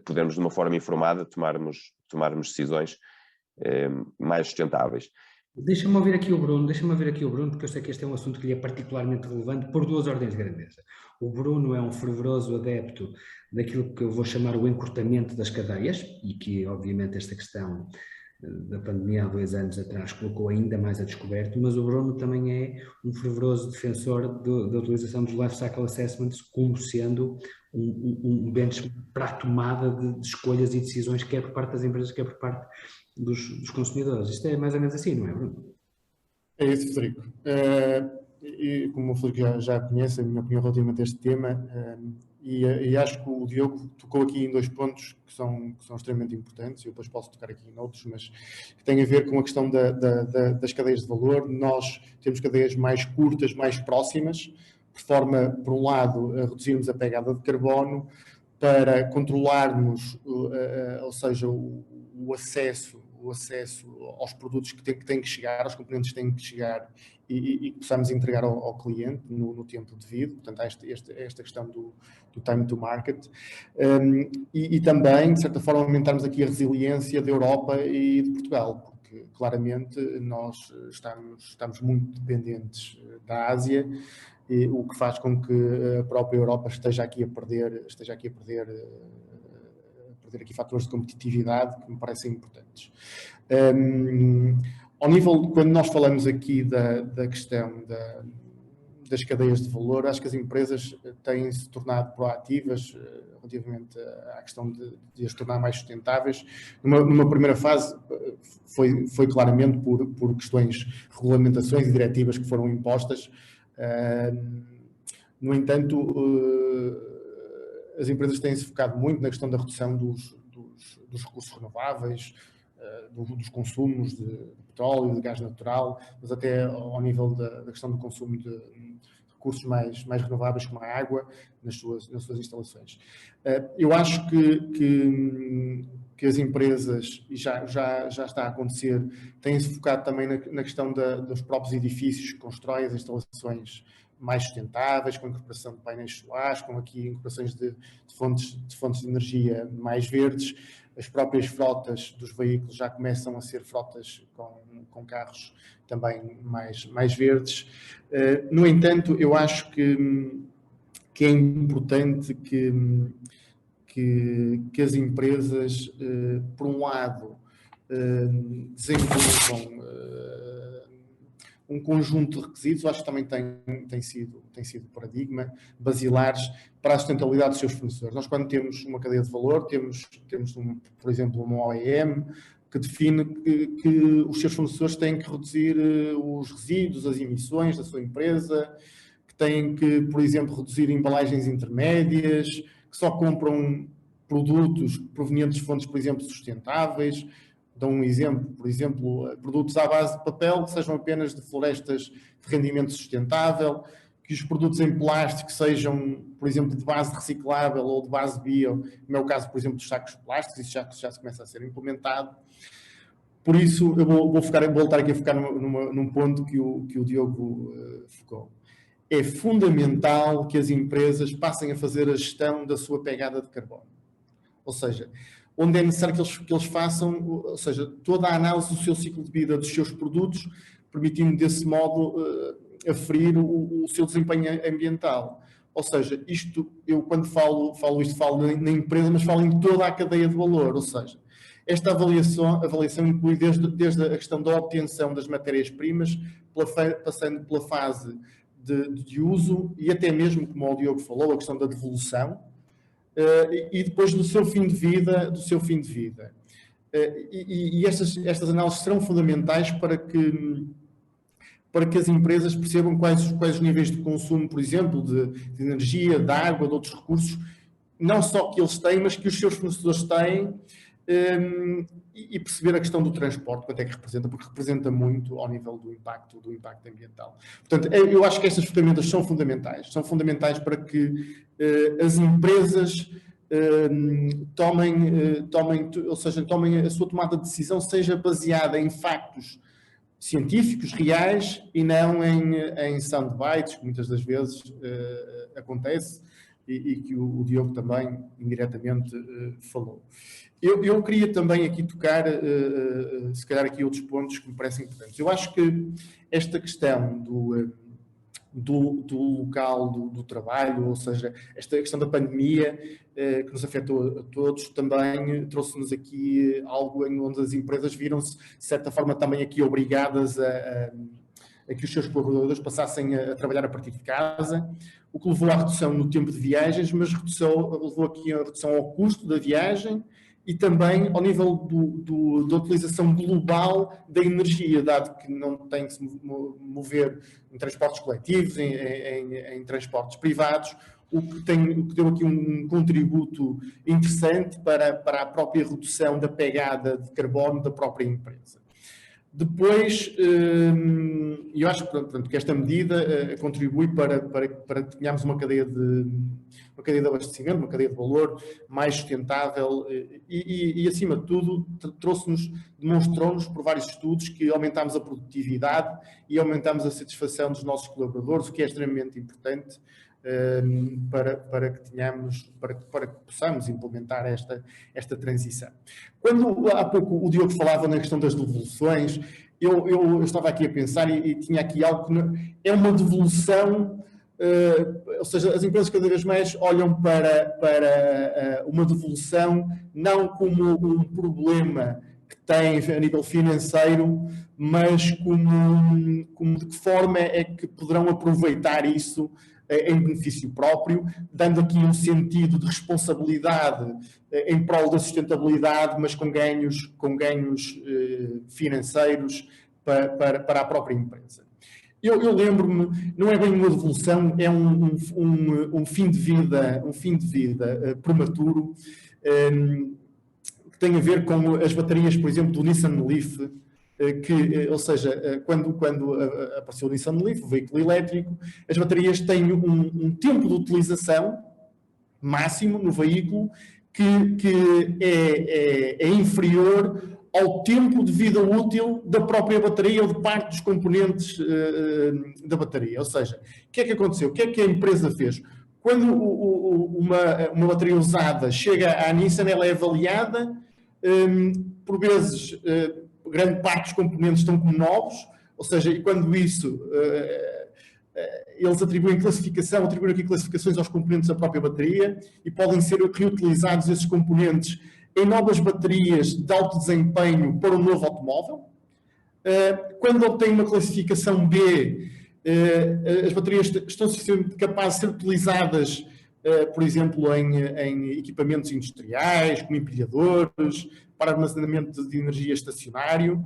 S3: podermos de uma forma informada tomarmos decisões mais sustentáveis.
S1: Deixa-me ouvir aqui o Bruno, porque eu sei que este é um assunto que lhe é particularmente relevante por 2 ordens de grandeza. O Bruno é um fervoroso adepto daquilo que eu vou chamar o encurtamento das cadeias, e que obviamente esta questão da pandemia há 2 anos atrás colocou ainda mais a descoberto, mas o Bruno também é um fervoroso defensor da utilização dos Life Cycle Assessments como sendo um benchmark para a tomada de escolhas e decisões, quer por parte das empresas, quer por parte dos consumidores. Isto é mais ou menos assim, não é, Bruno?
S2: É isso, Frederico. E como o Frederico já conhece a minha opinião relativamente a este tema, e acho que o Diogo tocou aqui em dois pontos que são extremamente importantes, eu depois posso tocar aqui em outros, mas que têm a ver com a questão das cadeias de valor. Nós temos cadeias mais curtas, mais próximas, de forma, por um lado, a reduzirmos a pegada de carbono, para controlarmos, ou seja, o acesso aos produtos que têm que chegar, aos componentes que têm que chegar e que possamos entregar ao cliente no tempo devido. Portanto, há esta questão do time to market. E também, de certa forma, aumentarmos aqui a resiliência da Europa e de Portugal, porque claramente nós estamos muito dependentes da Ásia, o que faz com que a própria Europa esteja aqui a perder aqui fatores de competitividade que me parecem importantes. Ao nível, quando nós falamos aqui da questão das cadeias de valor, acho que as empresas têm-se tornado proativas relativamente à questão de as tornar mais sustentáveis. Numa primeira fase, foi claramente por questões, regulamentações e diretivas que foram impostas. No entanto, as empresas têm-se focado muito na questão da redução dos recursos renováveis, dos consumos de petróleo, de gás natural, mas até ao nível da questão do consumo de recursos mais renováveis, como a água, nas suas instalações. Eu acho que as empresas, e já está a acontecer, têm-se focado também na questão dos próprios edifícios que constroem, as instalações mais sustentáveis, com a incorporação de painéis solares, com aqui incorporações de fontes de energia mais verdes. As próprias frotas dos veículos já começam a ser frotas com carros também mais verdes. No entanto, eu acho que é importante que as empresas, por um lado, desenvolvam um conjunto de requisitos. Eu acho que também tem sido paradigma, basilares para a sustentabilidade dos seus fornecedores. Nós, quando temos uma cadeia de valor, temos por exemplo, uma OEM que define que os seus fornecedores têm que reduzir os resíduos, as emissões da sua empresa, que têm que, por exemplo, reduzir embalagens intermédias, que só compram produtos provenientes de fontes, por exemplo, sustentáveis. Dou um exemplo, por exemplo, produtos à base de papel que sejam apenas de florestas de rendimento sustentável, que os produtos em plástico sejam, por exemplo, de base reciclável ou de base bio, como é o caso, por exemplo, dos sacos plásticos. Isso já se começa a ser implementado. Por isso, eu vou voltar aqui a focar num ponto que o Diogo focou. É fundamental que as empresas passem a fazer a gestão da sua pegada de carbono. Ou seja, onde é necessário que eles façam, ou seja, toda a análise do seu ciclo de vida, dos seus produtos, permitindo desse modo aferir o seu desempenho ambiental. Ou seja, eu quando falo na empresa, mas falo em toda a cadeia de valor. Ou seja, esta avaliação inclui desde a questão da obtenção das matérias-primas, passando pela fase de uso e até mesmo, como o Diogo falou, a questão da devolução, e depois do seu fim de vida. E estas análises serão fundamentais para que as empresas percebam quais os níveis de consumo, por exemplo, de energia, de água, de outros recursos, não só que eles têm, mas que os seus fornecedores têm, e perceber a questão do transporte, quanto é que representa, porque representa muito ao nível do impacto ambiental. Portanto, eu acho que estas ferramentas são fundamentais para que as empresas tomem a sua tomada de decisão, seja baseada em factos científicos, reais, e não em soundbites, que muitas das vezes acontece, e que o Diogo também indiretamente falou. Eu queria também aqui tocar, se calhar, aqui outros pontos que me parecem importantes. Eu acho que esta questão do local do trabalho, ou seja, esta questão da pandemia que nos afetou a todos, também trouxe-nos aqui algo em onde as empresas viram-se, de certa forma, também aqui obrigadas a que os seus colaboradores passassem a trabalhar a partir de casa, o que levou à redução no tempo de viagens, mas levou aqui a redução ao custo da viagem e também ao nível da utilização global da energia, dado que não tem que se mover em transportes coletivos, em transportes privados, o que deu aqui um contributo interessante para a própria redução da pegada de carbono da própria empresa. Depois, eu acho que esta medida contribui para que tenhamos uma cadeia de abastecimento, uma cadeia de valor mais sustentável e acima de tudo, demonstrou-nos por vários estudos que aumentámos a produtividade e aumentámos a satisfação dos nossos colaboradores, o que é extremamente importante para que possamos implementar esta transição. Quando há pouco o Diogo falava na questão das devoluções, eu estava aqui a pensar e tinha aqui algo que é uma devolução, ou seja, as empresas cada vez mais olham para uma devolução não como um problema que têm a nível financeiro, mas como de que forma é que poderão aproveitar isso em benefício próprio, dando aqui um sentido de responsabilidade em prol da sustentabilidade, mas com ganhos financeiros para a própria empresa. Eu lembro-me, não é bem uma devolução, é um fim de vida prematuro, que tem a ver com as baterias, por exemplo, do Nissan Leaf, ou seja, quando apareceu o Nissan Leaf, o veículo elétrico, as baterias têm um tempo de utilização máximo no veículo que é inferior ao tempo de vida útil da própria bateria ou de parte dos componentes da bateria. Ou seja, o que é que aconteceu? O que é que a empresa fez? Quando uma bateria usada chega à Nissan, ela é avaliada, por vezes grande parte dos componentes estão como novos, ou seja, e quando isso, eles atribuem aqui classificações aos componentes da própria bateria e podem ser reutilizados esses componentes em novas baterias de alto desempenho para um novo automóvel. Quando obtém uma classificação B, as baterias estão suficientemente capazes de ser utilizadas, por exemplo, em equipamentos industriais, como empilhadores, para armazenamento de energia estacionário,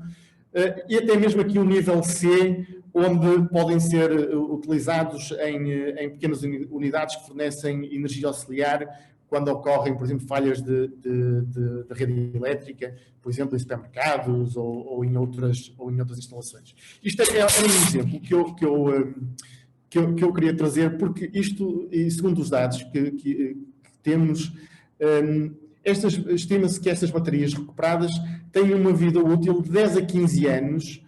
S2: e até mesmo aqui um nível C, onde podem ser utilizados em pequenas unidades que fornecem energia auxiliar quando ocorrem, por exemplo, falhas de rede elétrica, por exemplo, em supermercados ou em outras instalações. Isto é um exemplo que eu queria trazer, porque isto, e segundo os dados que temos, estima-se que estas baterias recuperadas têm uma vida útil de 10 a 15 anos,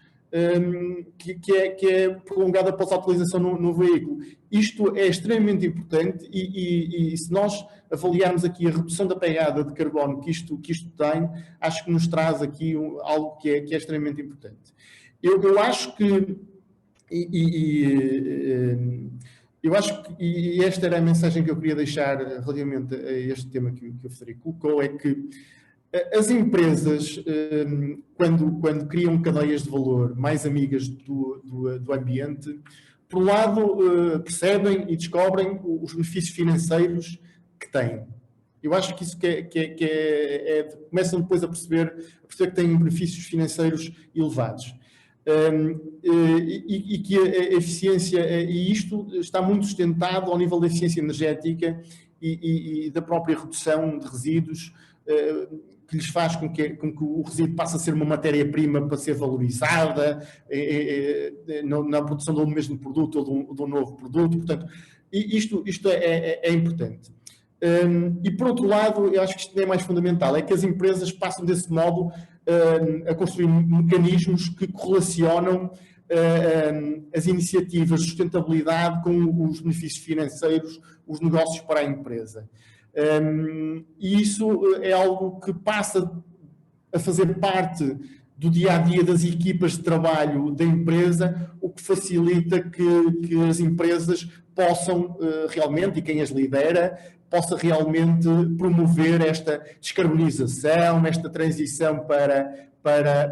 S2: que é prolongada após a utilização no veículo. Isto é extremamente importante e se nós avaliarmos aqui a redução da pegada de carbono que isto tem, acho que nos traz aqui algo que é extremamente importante. Eu acho que e esta era a mensagem que eu queria deixar relativamente a este tema que o Frederico colocou, é que as empresas, quando criam cadeias de valor mais amigas do ambiente, por um lado percebem e descobrem os benefícios financeiros que têm. Eu acho que isso começam depois a perceber que têm benefícios financeiros elevados. E que a eficiência, e isto está muito sustentado ao nível da eficiência energética e da própria redução de resíduos, que lhes faz com que o resíduo passe a ser uma matéria-prima para ser valorizada na produção do mesmo produto ou de um novo produto. Portanto, isto é importante. E, por outro lado, eu acho que isto é mais fundamental, é que as empresas passam desse modo a construir mecanismos que correlacionam as iniciativas de sustentabilidade com os benefícios financeiros, os negócios para a empresa. E isso é algo que passa a fazer parte do dia-a-dia das equipas de trabalho da empresa, o que facilita que as empresas possam realmente, e quem as lidera, possa realmente promover esta descarbonização, esta transição para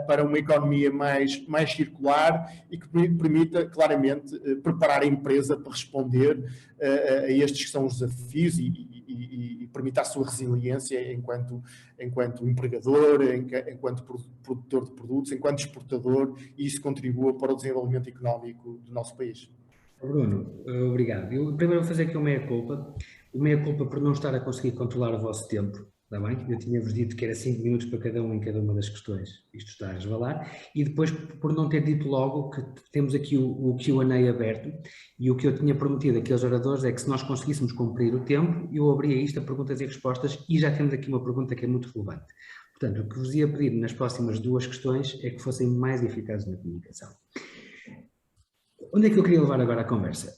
S2: para uma economia mais circular e que permita claramente preparar a empresa para responder a estes que são os desafios e permita a sua resiliência enquanto empregador, enquanto produtor de produtos, enquanto exportador, e isso contribua para o desenvolvimento económico do nosso país.
S1: Bruno, obrigado. Eu primeiro vou fazer aqui o meia-culpa por não estar a conseguir controlar o vosso tempo, está bem? Eu tinha-vos dito que era 5 minutos para cada um em cada uma das questões, isto está a resvalar, e depois por não ter dito logo que temos aqui o Q&A aberto, e o que eu tinha prometido aqui aos oradores é que se nós conseguíssemos cumprir o tempo, eu abria isto a perguntas e respostas, e já temos aqui uma pergunta que é muito relevante. Portanto, o que vos ia pedir nas próximas 2 questões é que fossem mais eficazes na comunicação. Onde é que eu queria levar agora a conversa?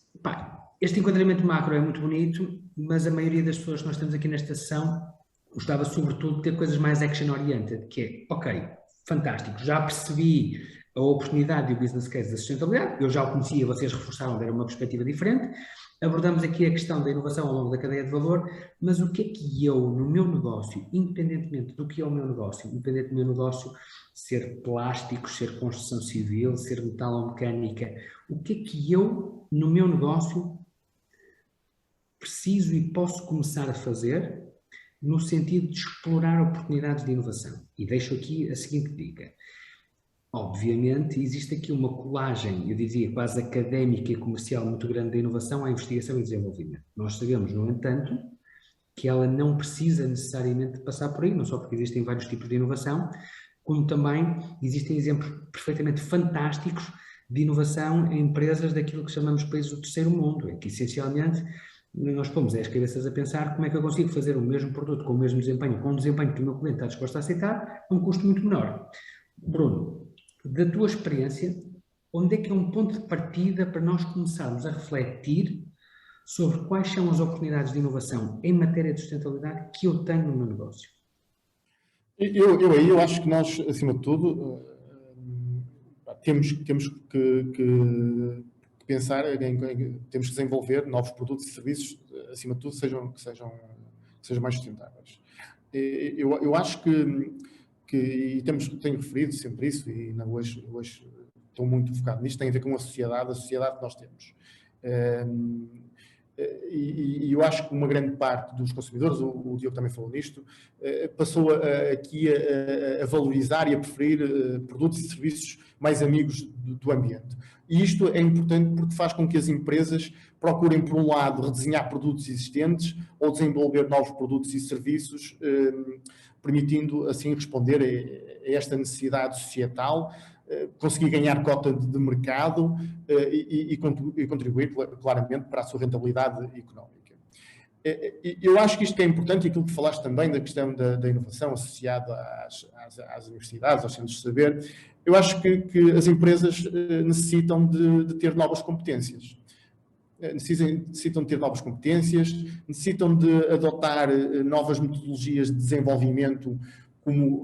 S1: Este enquadramento macro é muito bonito, mas a maioria das pessoas que nós temos aqui nesta sessão gostava sobretudo de ter coisas mais action-oriented, que é, ok, fantástico, já percebi a oportunidade e o business case da sustentabilidade, eu já o conhecia, vocês reforçaram, deram uma perspectiva diferente, abordamos aqui a questão da inovação ao longo da cadeia de valor, mas o que é que eu, no meu negócio, independentemente do que é o meu negócio, independente do meu negócio ser plástico, ser construção civil, ser metalomecânica, o que é que eu, no meu negócio, preciso e posso começar a fazer no sentido de explorar oportunidades de inovação? E deixo aqui a seguinte dica. Obviamente, existe aqui uma colagem, eu dizia, quase académica e comercial muito grande da inovação à investigação e desenvolvimento. Nós sabemos, no entanto, que ela não precisa necessariamente passar por aí, não só porque existem vários tipos de inovação, como também existem exemplos perfeitamente fantásticos de inovação em empresas daquilo que chamamos de países do terceiro mundo, em que essencialmente nós pomos as cabeças a pensar como é que eu consigo fazer o mesmo produto com o mesmo desempenho, com um desempenho que o meu cliente está disposto a aceitar, a um custo muito menor. Bruno, da tua experiência, onde é que é um ponto de partida para nós começarmos a refletir sobre quais são as oportunidades de inovação em matéria de sustentabilidade que eu tenho no meu negócio?
S2: Eu acho que nós, acima de tudo, temos que pensar temos que desenvolver novos produtos e serviços, acima de tudo, que sejam mais sustentáveis. Eu acho que tenho referido sempre isso, e hoje estou muito focado nisto, tem a ver com a sociedade que nós temos. E eu acho que uma grande parte dos consumidores, o Diogo também falou nisto, passou aqui a valorizar e a preferir produtos e serviços mais amigos do ambiente. E isto é importante porque faz com que as empresas procurem, por um lado, redesenhar produtos existentes ou desenvolver novos produtos e serviços, permitindo, assim, responder a esta necessidade societal, conseguir ganhar cota de mercado e contribuir claramente para a sua rentabilidade económica. Eu acho que isto é importante, e aquilo que falaste também da questão da inovação associada às universidades, aos centros de saber, eu acho que as empresas necessitam de ter novas competências. Necessitam de ter novas competências, necessitam de adotar novas metodologias de desenvolvimento como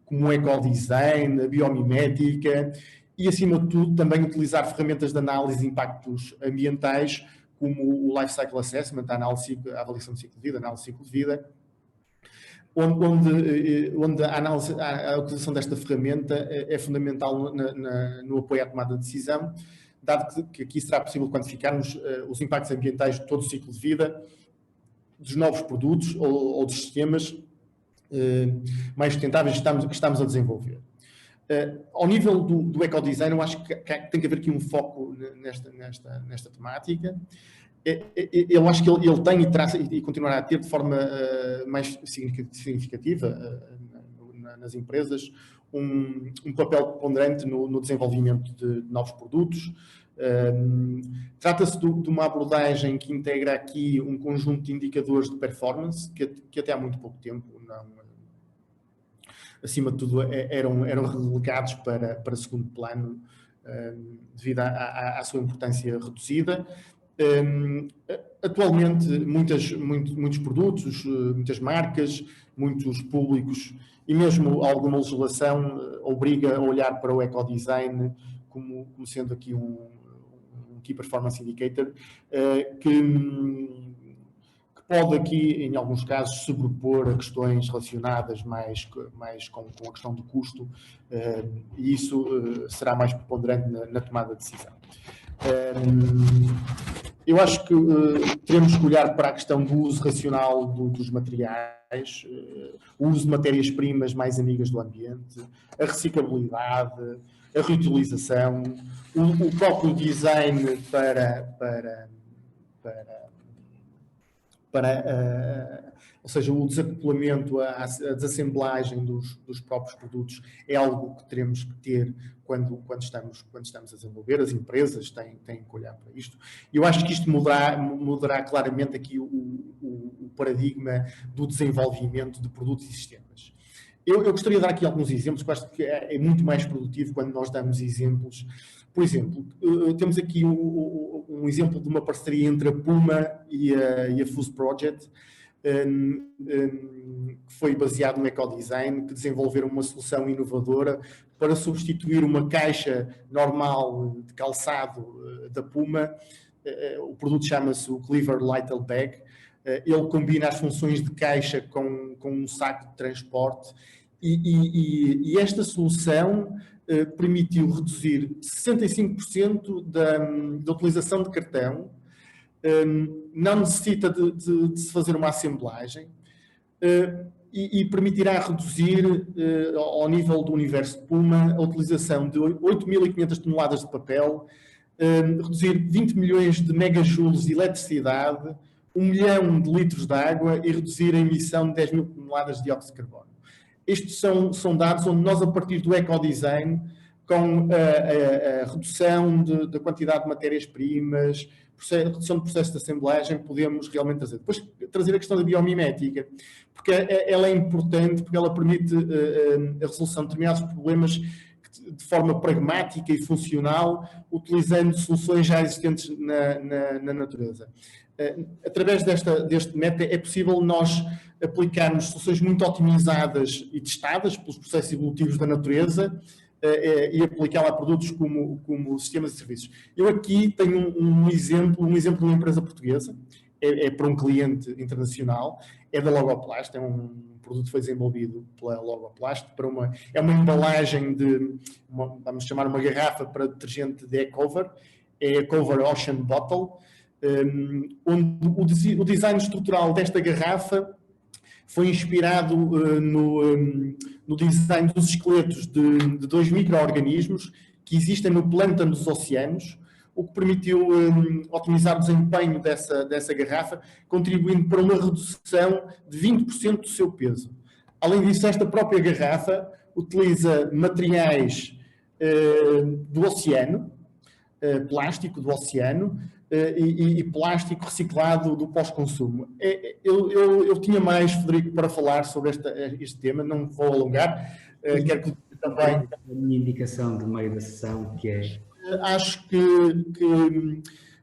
S2: o ecodesign, a biomimética e, acima de tudo, também utilizar ferramentas de análise de impactos ambientais, como o Life Cycle Assessment, a avaliação de ciclo de vida, a análise de ciclo de vida, onde a utilização desta ferramenta é fundamental no apoio à tomada de decisão, dado que aqui será possível quantificarmos os impactos ambientais de todo o ciclo de vida, dos novos produtos ou dos sistemas mais sustentáveis que estamos a desenvolver. Ao nível do ecodesign, eu acho que tem que haver aqui um foco nesta temática. Eu acho que ele tem e continuará a ter de forma mais significativa nas empresas um papel preponderante no desenvolvimento de novos produtos. Trata-se de uma abordagem que integra aqui um conjunto de indicadores de performance que até há muito pouco tempo acima de tudo eram relegados para segundo plano devido à sua importância reduzida. Atualmente muitos produtos, muitas marcas, muitos públicos e mesmo alguma legislação obriga a olhar para o ecodesign como sendo aqui um Key Performance Indicator que pode aqui, em alguns casos, sobrepor a questões relacionadas mais com a questão do custo, e isso será mais preponderante na tomada de decisão. Eu acho que teremos que olhar para a questão do uso racional dos materiais, o uso de matérias-primas mais amigas do ambiente, a reciclabilidade, a reutilização, o próprio design ou seja, o desacoplamento, a desassemblagem dos próprios produtos é algo que teremos que ter quando estamos a desenvolver. As empresas têm que olhar para isto. Eu acho que isto mudará claramente aqui o paradigma do desenvolvimento de produtos e sistemas. Eu gostaria de dar aqui alguns exemplos, que acho que é muito mais produtivo quando nós damos exemplos. Por exemplo, temos aqui um exemplo de uma parceria entre a Puma e a Fuse Project, que foi baseado no ecodesign, que desenvolveram uma solução inovadora para substituir uma caixa normal de calçado da Puma. O produto chama-se o Cleaver Lytle Bag. Ele combina as funções de caixa com um saco de transporte e esta solução permitiu reduzir 65% da utilização de cartão, não necessita de se fazer uma assemblagem e permitirá reduzir, ao nível do universo de Puma, a utilização de 8.500 toneladas de papel, reduzir 20 milhões de megajoules de eletricidade, 1 milhão de litros de água e reduzir a emissão de 10 mil toneladas de dióxido de carbono. Estes são dados onde nós, a partir do ecodesign, com a redução da quantidade de matérias-primas, redução do processo de assemblagem, podemos realmente trazer. Depois, trazer a questão da biomimética, porque ela é importante, porque ela permite a resolução de determinados problemas de forma pragmática e funcional, utilizando soluções já existentes na natureza. Através deste método é possível nós aplicarmos soluções muito otimizadas e testadas pelos processos evolutivos da natureza e aplicá-la a produtos como sistemas de serviços. Eu aqui tenho um exemplo de uma empresa portuguesa, é para um cliente internacional, é da Logoplast, é um produto que foi desenvolvido pela Logoplast, é uma embalagem vamos chamar uma garrafa para detergente de Ecover, é a Ecover Ocean Bottle, onde o design estrutural desta garrafa foi inspirado no design dos esqueletos de 2 micro-organismos que existem no plâncton dos oceanos, o que permitiu otimizar o desempenho dessa garrafa, contribuindo para uma redução de 20% do seu peso. Além disso, esta própria garrafa utiliza materiais do oceano, plástico do oceano, e plástico reciclado do pós-consumo. Eu tinha mais, Frederico, para falar sobre este tema, não vou alongar. Quero que também...
S1: A minha indicação de meio da sessão, que é...
S2: Acho que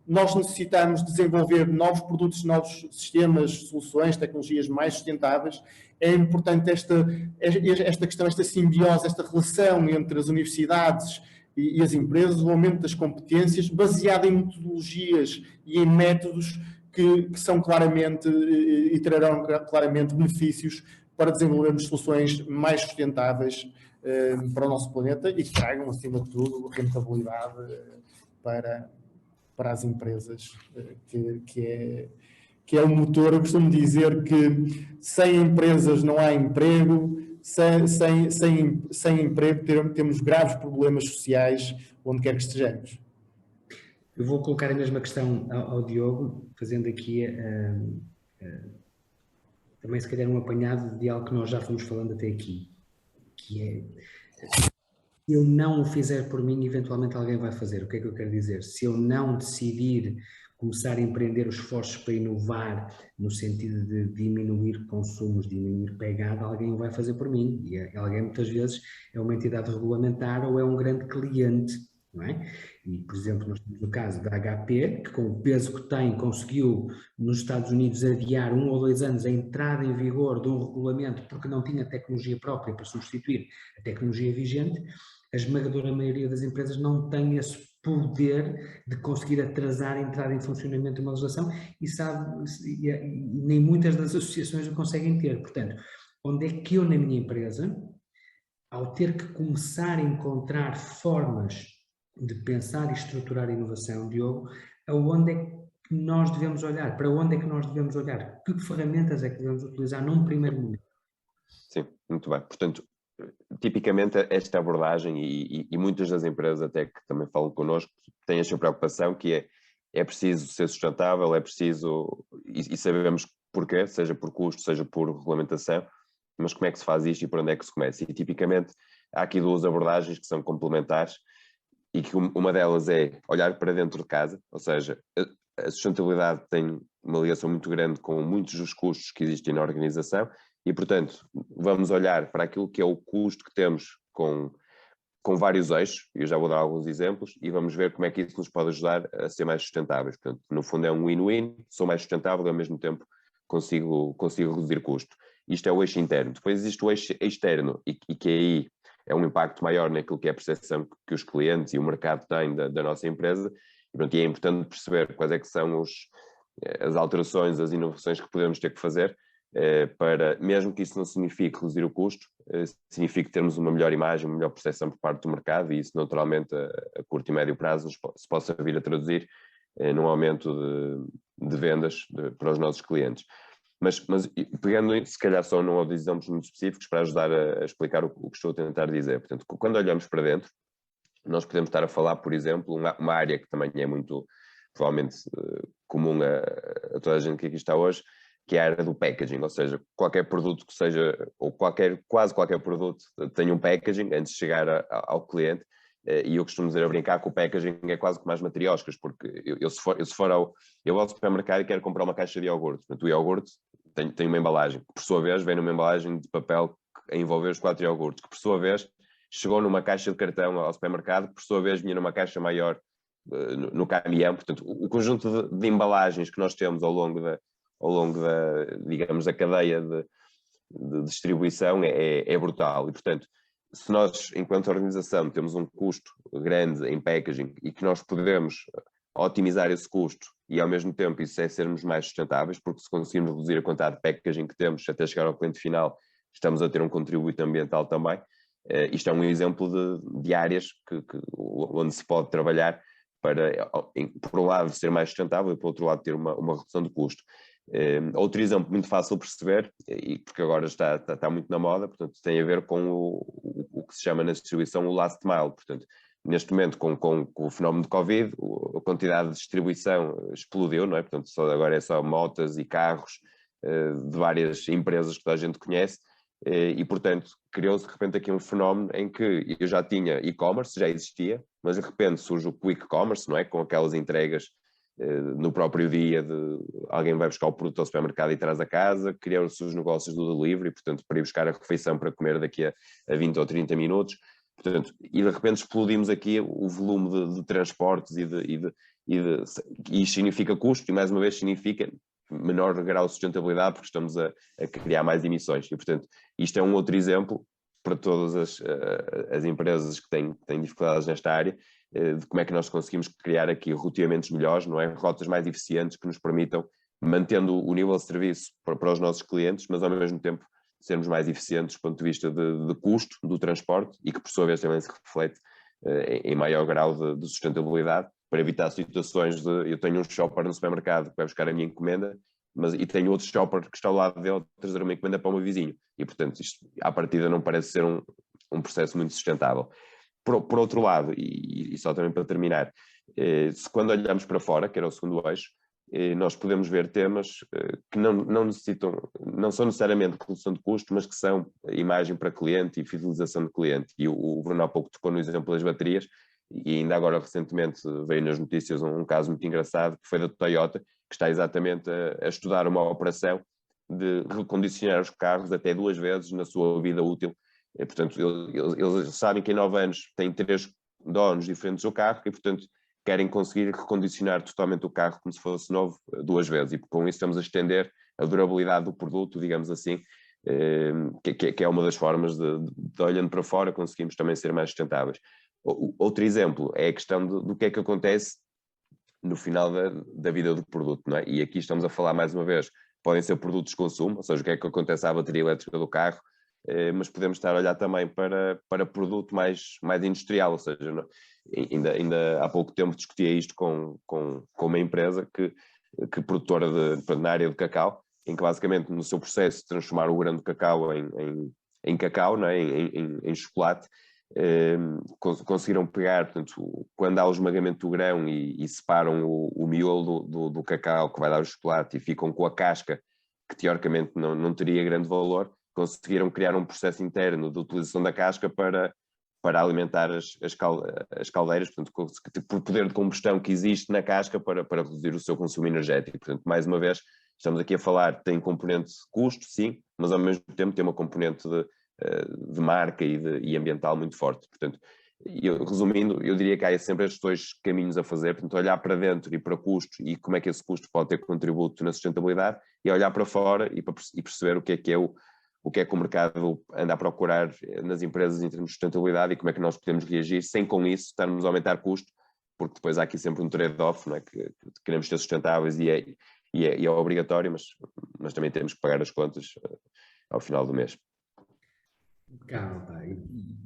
S2: nós necessitamos desenvolver novos produtos, novos sistemas, soluções, tecnologias mais sustentáveis. É importante esta questão, esta simbiose, esta relação entre as universidades e as empresas, o aumento das competências, baseado em metodologias e em métodos que são claramente e trarão claramente benefícios para desenvolvermos soluções mais sustentáveis para o nosso planeta e que tragam, acima de tudo, rentabilidade para as empresas, que é o motor. Eu costumo dizer que sem empresas não há emprego, sem emprego temos graves problemas sociais onde quer que estejamos.
S1: Eu vou colocar a mesma questão ao Diogo, fazendo aqui também se calhar um apanhado de algo que nós já fomos falando até aqui, que é, se eu não o fizer por mim, eventualmente alguém vai fazer. O que é que eu quero dizer? Se eu não decidir começar a empreender os esforços para inovar no sentido de diminuir consumos, diminuir pegada, alguém o vai fazer por mim. E alguém muitas vezes é uma entidade regulamentar ou é um grande cliente, não é? E, por exemplo, nós temos o caso da HP, que com o peso que tem conseguiu nos Estados Unidos adiar 1 ou 2 anos a entrada em vigor de um regulamento porque não tinha tecnologia própria para substituir a tecnologia vigente. A esmagadora maioria das empresas não tem esse poder de conseguir atrasar a entrada em funcionamento de uma legislação e nem muitas das associações o conseguem ter. Portanto, onde é que eu, na minha empresa, ao ter que começar a encontrar formas de pensar e estruturar a inovação, Diogo, aonde é que nós devemos olhar? Para onde é que nós devemos olhar? Que ferramentas é que devemos utilizar num primeiro momento?
S3: Sim, muito bem. Portanto, tipicamente esta abordagem e muitas das empresas até que também falam connosco têm esta preocupação que é preciso ser sustentável, é preciso, e sabemos porquê, seja por custo, seja por regulamentação, mas como é que se faz isto e por onde é que se começa? E tipicamente há aqui duas abordagens que são complementares e que uma delas é olhar para dentro de casa, ou seja, a sustentabilidade tem uma ligação muito grande com muitos dos custos que existem na organização e, portanto, vamos olhar para aquilo que é o custo que temos com vários eixos, e eu já vou dar alguns exemplos, e vamos ver como é que isso nos pode ajudar a ser mais sustentáveis. Portanto, no fundo é um win-win, sou mais sustentável e ao mesmo tempo consigo reduzir custo. Isto é o eixo interno. Depois existe o eixo externo, e que aí é um impacto maior naquilo que é a percepção que os clientes e o mercado têm da nossa empresa, e, pronto, e é importante perceber quais é que são as alterações, as inovações que podemos ter que fazer, para, mesmo que isso não signifique reduzir o custo, signifique termos uma melhor imagem, uma melhor percepção por parte do mercado, e isso naturalmente a curto e médio prazo se possa vir a traduzir num aumento de vendas para os nossos clientes. Mas pegando se calhar só num ou dois exemplos muito específicos para ajudar a explicar o que estou a tentar dizer. Portanto, quando olhamos para dentro, nós podemos estar a falar, por exemplo, uma área que também é muito, provavelmente, comum a toda a gente que aqui está hoje, que é a área do packaging, ou seja, qualquer produto que seja, ou quase qualquer produto tenha um packaging antes de chegar ao cliente, e eu costumo dizer a brincar que o packaging é quase como as matrioscas, porque eu vou ao supermercado e quero comprar uma caixa de iogurte, portanto o iogurte tem uma embalagem, que por sua vez vem numa embalagem de papel a envolver os 4 iogurtes, que por sua vez chegou numa caixa de cartão ao supermercado, que por sua vez vinha numa caixa maior no caminhão. Portanto, o conjunto de embalagens que nós temos ao longo da, digamos, da cadeia de distribuição é brutal. E, portanto, se nós, enquanto organização, temos um custo grande em packaging e que nós podemos otimizar esse custo e, ao mesmo tempo, isso é sermos mais sustentáveis, porque se conseguirmos reduzir a quantidade de packaging que temos até chegar ao cliente final, estamos a ter um contributo ambiental também. Isto é um exemplo de áreas onde se pode trabalhar para, por um lado, ser mais sustentável e, por outro lado, ter uma redução de custo. Outro exemplo muito fácil de perceber, e porque agora está muito na moda, portanto, tem a ver com o que se chama na distribuição o last mile. Portanto, neste momento, com o fenómeno de Covid, a quantidade de distribuição explodiu, não é? Portanto, agora é só motas e carros de várias empresas que toda a gente conhece, e, portanto, criou-se de repente aqui um fenómeno em que eu já tinha e-commerce, já existia, mas de repente surge o quick commerce, não é? Com aquelas entregas no próprio dia, alguém vai buscar o produto ao supermercado e traz a casa, criaram-se os negócios do delivery, portanto, para ir buscar a refeição para comer daqui a 20 ou 30 minutos, portanto, e de repente explodimos aqui o volume de transportes e isto significa custo, e mais uma vez significa menor grau de sustentabilidade, porque estamos a criar mais emissões, e portanto, isto é um outro exemplo para todas as empresas que têm dificuldades nesta área, de como é que nós conseguimos criar aqui roteamentos melhores, não é? Rotas mais eficientes que nos permitam, mantendo o nível de serviço para os nossos clientes, mas ao mesmo tempo sermos mais eficientes do ponto de vista de custo do transporte e que por sua vez também se reflete em maior grau de sustentabilidade, para evitar situações de eu tenho um shopper no supermercado que vai buscar a minha encomenda, e tenho outro shopper que está ao lado dele a trazer uma encomenda para o meu vizinho. E portanto isto à partida não parece ser um processo muito sustentável. Por outro lado, e só também para terminar, se quando olhamos para fora, que era o segundo eixo, nós podemos ver temas que não são necessariamente redução de custo, mas que são imagem para cliente e fidelização de cliente. E o Bruno há pouco tocou no exemplo das baterias, e ainda agora recentemente veio nas notícias um caso muito engraçado, que foi da Toyota, que está exatamente a estudar uma operação de recondicionar os carros até 2 vezes na sua vida útil. Portanto, eles sabem que em 9 anos têm 3 donos diferentes do carro e, portanto, querem conseguir recondicionar totalmente o carro como se fosse novo 2 vezes. E com isso estamos a estender a durabilidade do produto, digamos assim, que é uma das formas de olhando para fora, conseguimos também ser mais sustentáveis. Outro exemplo é a questão do que é que acontece no final da vida do produto, não é? E aqui estamos a falar mais uma vez, podem ser produtos de consumo, ou seja, o que é que acontece à bateria elétrica do carro, mas podemos estar a olhar também para produto mais industrial, ou seja, ainda há pouco tempo discutia isto com uma empresa que produtora na área do cacau, em que basicamente no seu processo de transformar o grão de cacau em cacau, não é? em chocolate, conseguiram pegar, portanto, quando há o esmagamento do grão e separam o miolo do cacau que vai dar o chocolate e ficam com a casca, que teoricamente não teria grande valor, conseguiram criar um processo interno de utilização da casca para alimentar as caldeiras, portanto, por poder de combustão que existe na casca para reduzir o seu consumo energético. Portanto, mais uma vez, estamos aqui a falar, tem componente de custo, sim, mas ao mesmo tempo tem uma componente de marca e ambiental muito forte. Portanto, resumindo, eu diria que há sempre estes dois caminhos a fazer, portanto, olhar para dentro e para custo e como é que esse custo pode ter contributo na sustentabilidade, e olhar para fora e perceber o que é que o mercado anda a procurar nas empresas em termos de sustentabilidade e como é que nós podemos reagir sem com isso estarmos a aumentar custo, porque depois há aqui sempre um trade-off, não é? Que queremos ser sustentáveis e é obrigatório, mas também temos que pagar as contas ao final do mês.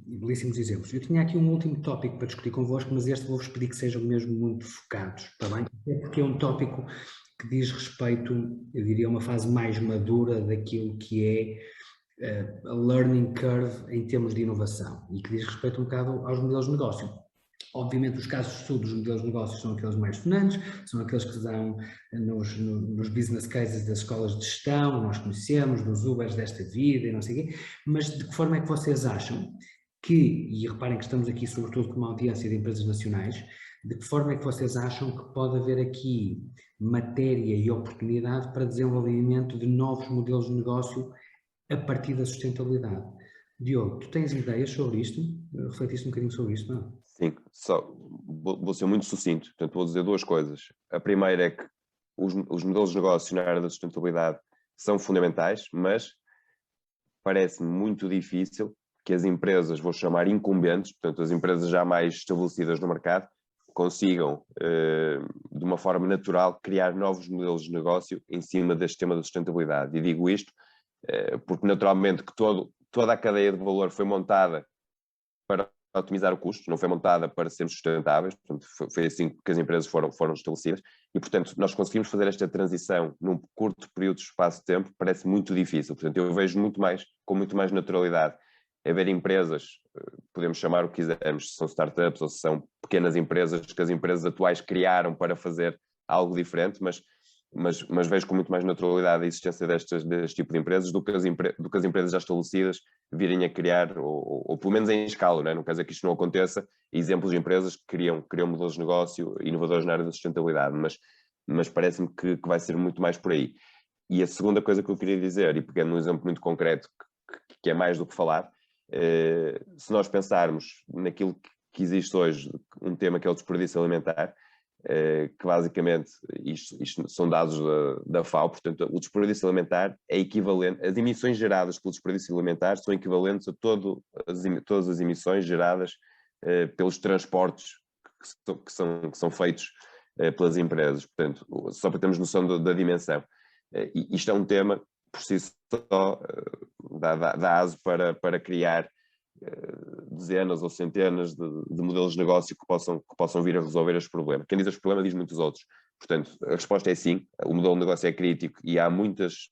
S1: E belíssimos exemplos. Eu tinha aqui um último tópico para discutir convosco, mas este vou-vos pedir que sejam mesmo muito focados, está bem? Porque é um tópico que diz respeito, eu diria, a uma fase mais madura daquilo que é a learning curve em termos de inovação e que diz respeito um bocado aos modelos de negócio. Obviamente, os casos de estudo dos modelos de negócios são aqueles mais sonantes, são aqueles que se dão nos business cases das escolas de gestão, nós conhecemos, dos Ubers desta vida e não sei o quê, mas de que forma é que vocês acham e reparem que estamos aqui sobretudo com uma audiência de empresas nacionais, de que forma é que vocês acham que pode haver aqui matéria e oportunidade para desenvolvimento de novos modelos de negócio a partir da sustentabilidade? Diogo, tu tens ideias sobre isto? Refletiste um bocadinho sobre isto, não?
S3: Sim, vou ser muito sucinto, portanto vou dizer duas coisas. A primeira é que os modelos de negócio na área da sustentabilidade são fundamentais, mas parece-me muito difícil que as empresas, vou chamar incumbentes, portanto as empresas já mais estabelecidas no mercado, consigam, de uma forma natural, criar novos modelos de negócio em cima deste tema da sustentabilidade. E digo isto porque naturalmente que toda a cadeia de valor foi montada para otimizar o custo, não foi montada para sermos sustentáveis, portanto foi assim que as empresas foram estabelecidas e, portanto, nós conseguimos fazer esta transição num curto período de espaço de tempo, parece muito difícil, portanto eu vejo com muito mais naturalidade haver empresas, podemos chamar o que quisermos, se são startups ou se são pequenas empresas que as empresas atuais criaram para fazer algo diferente, mas vejo com muito mais naturalidade a existência deste tipo de empresas do que as empresas já estabelecidas virem a criar, ou pelo menos em escala, não é? Não quer dizer que isto não aconteça, exemplos de empresas que criam modelos de negócio inovadores na área da sustentabilidade, mas parece-me que vai ser muito mais por aí. E a segunda coisa que eu queria dizer, e pegando um exemplo muito concreto, que é mais do que falar, se nós pensarmos naquilo que existe hoje, um tema que é o desperdício alimentar, que basicamente isto são dados da FAO, portanto o desperdício alimentar é equivalente, as emissões geradas pelo desperdício alimentar são equivalentes a todas as emissões geradas pelos transportes que são feitos pelas empresas, portanto só para termos noção da dimensão. Isto é um tema por si só dá aso para criar dezenas ou centenas de modelos de negócio que possam vir a resolver este problema. Quem diz este problema diz muitos outros. Portanto, a resposta é sim, o modelo de negócio é crítico e há muitas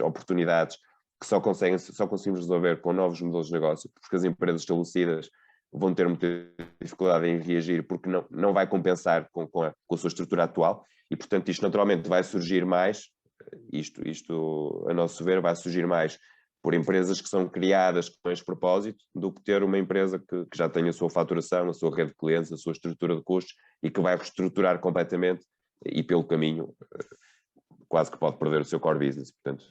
S3: oportunidades que só conseguimos resolver com novos modelos de negócio, porque as empresas estabelecidas vão ter muita dificuldade em reagir porque não vai compensar com a sua estrutura atual e, portanto, isto naturalmente vai surgir mais, isto a nosso ver, vai surgir mais por empresas que são criadas com este propósito, do que ter uma empresa que já tem a sua faturação, a sua rede de clientes, a sua estrutura de custos e que vai reestruturar completamente e pelo caminho quase que pode perder o seu core business. Portanto,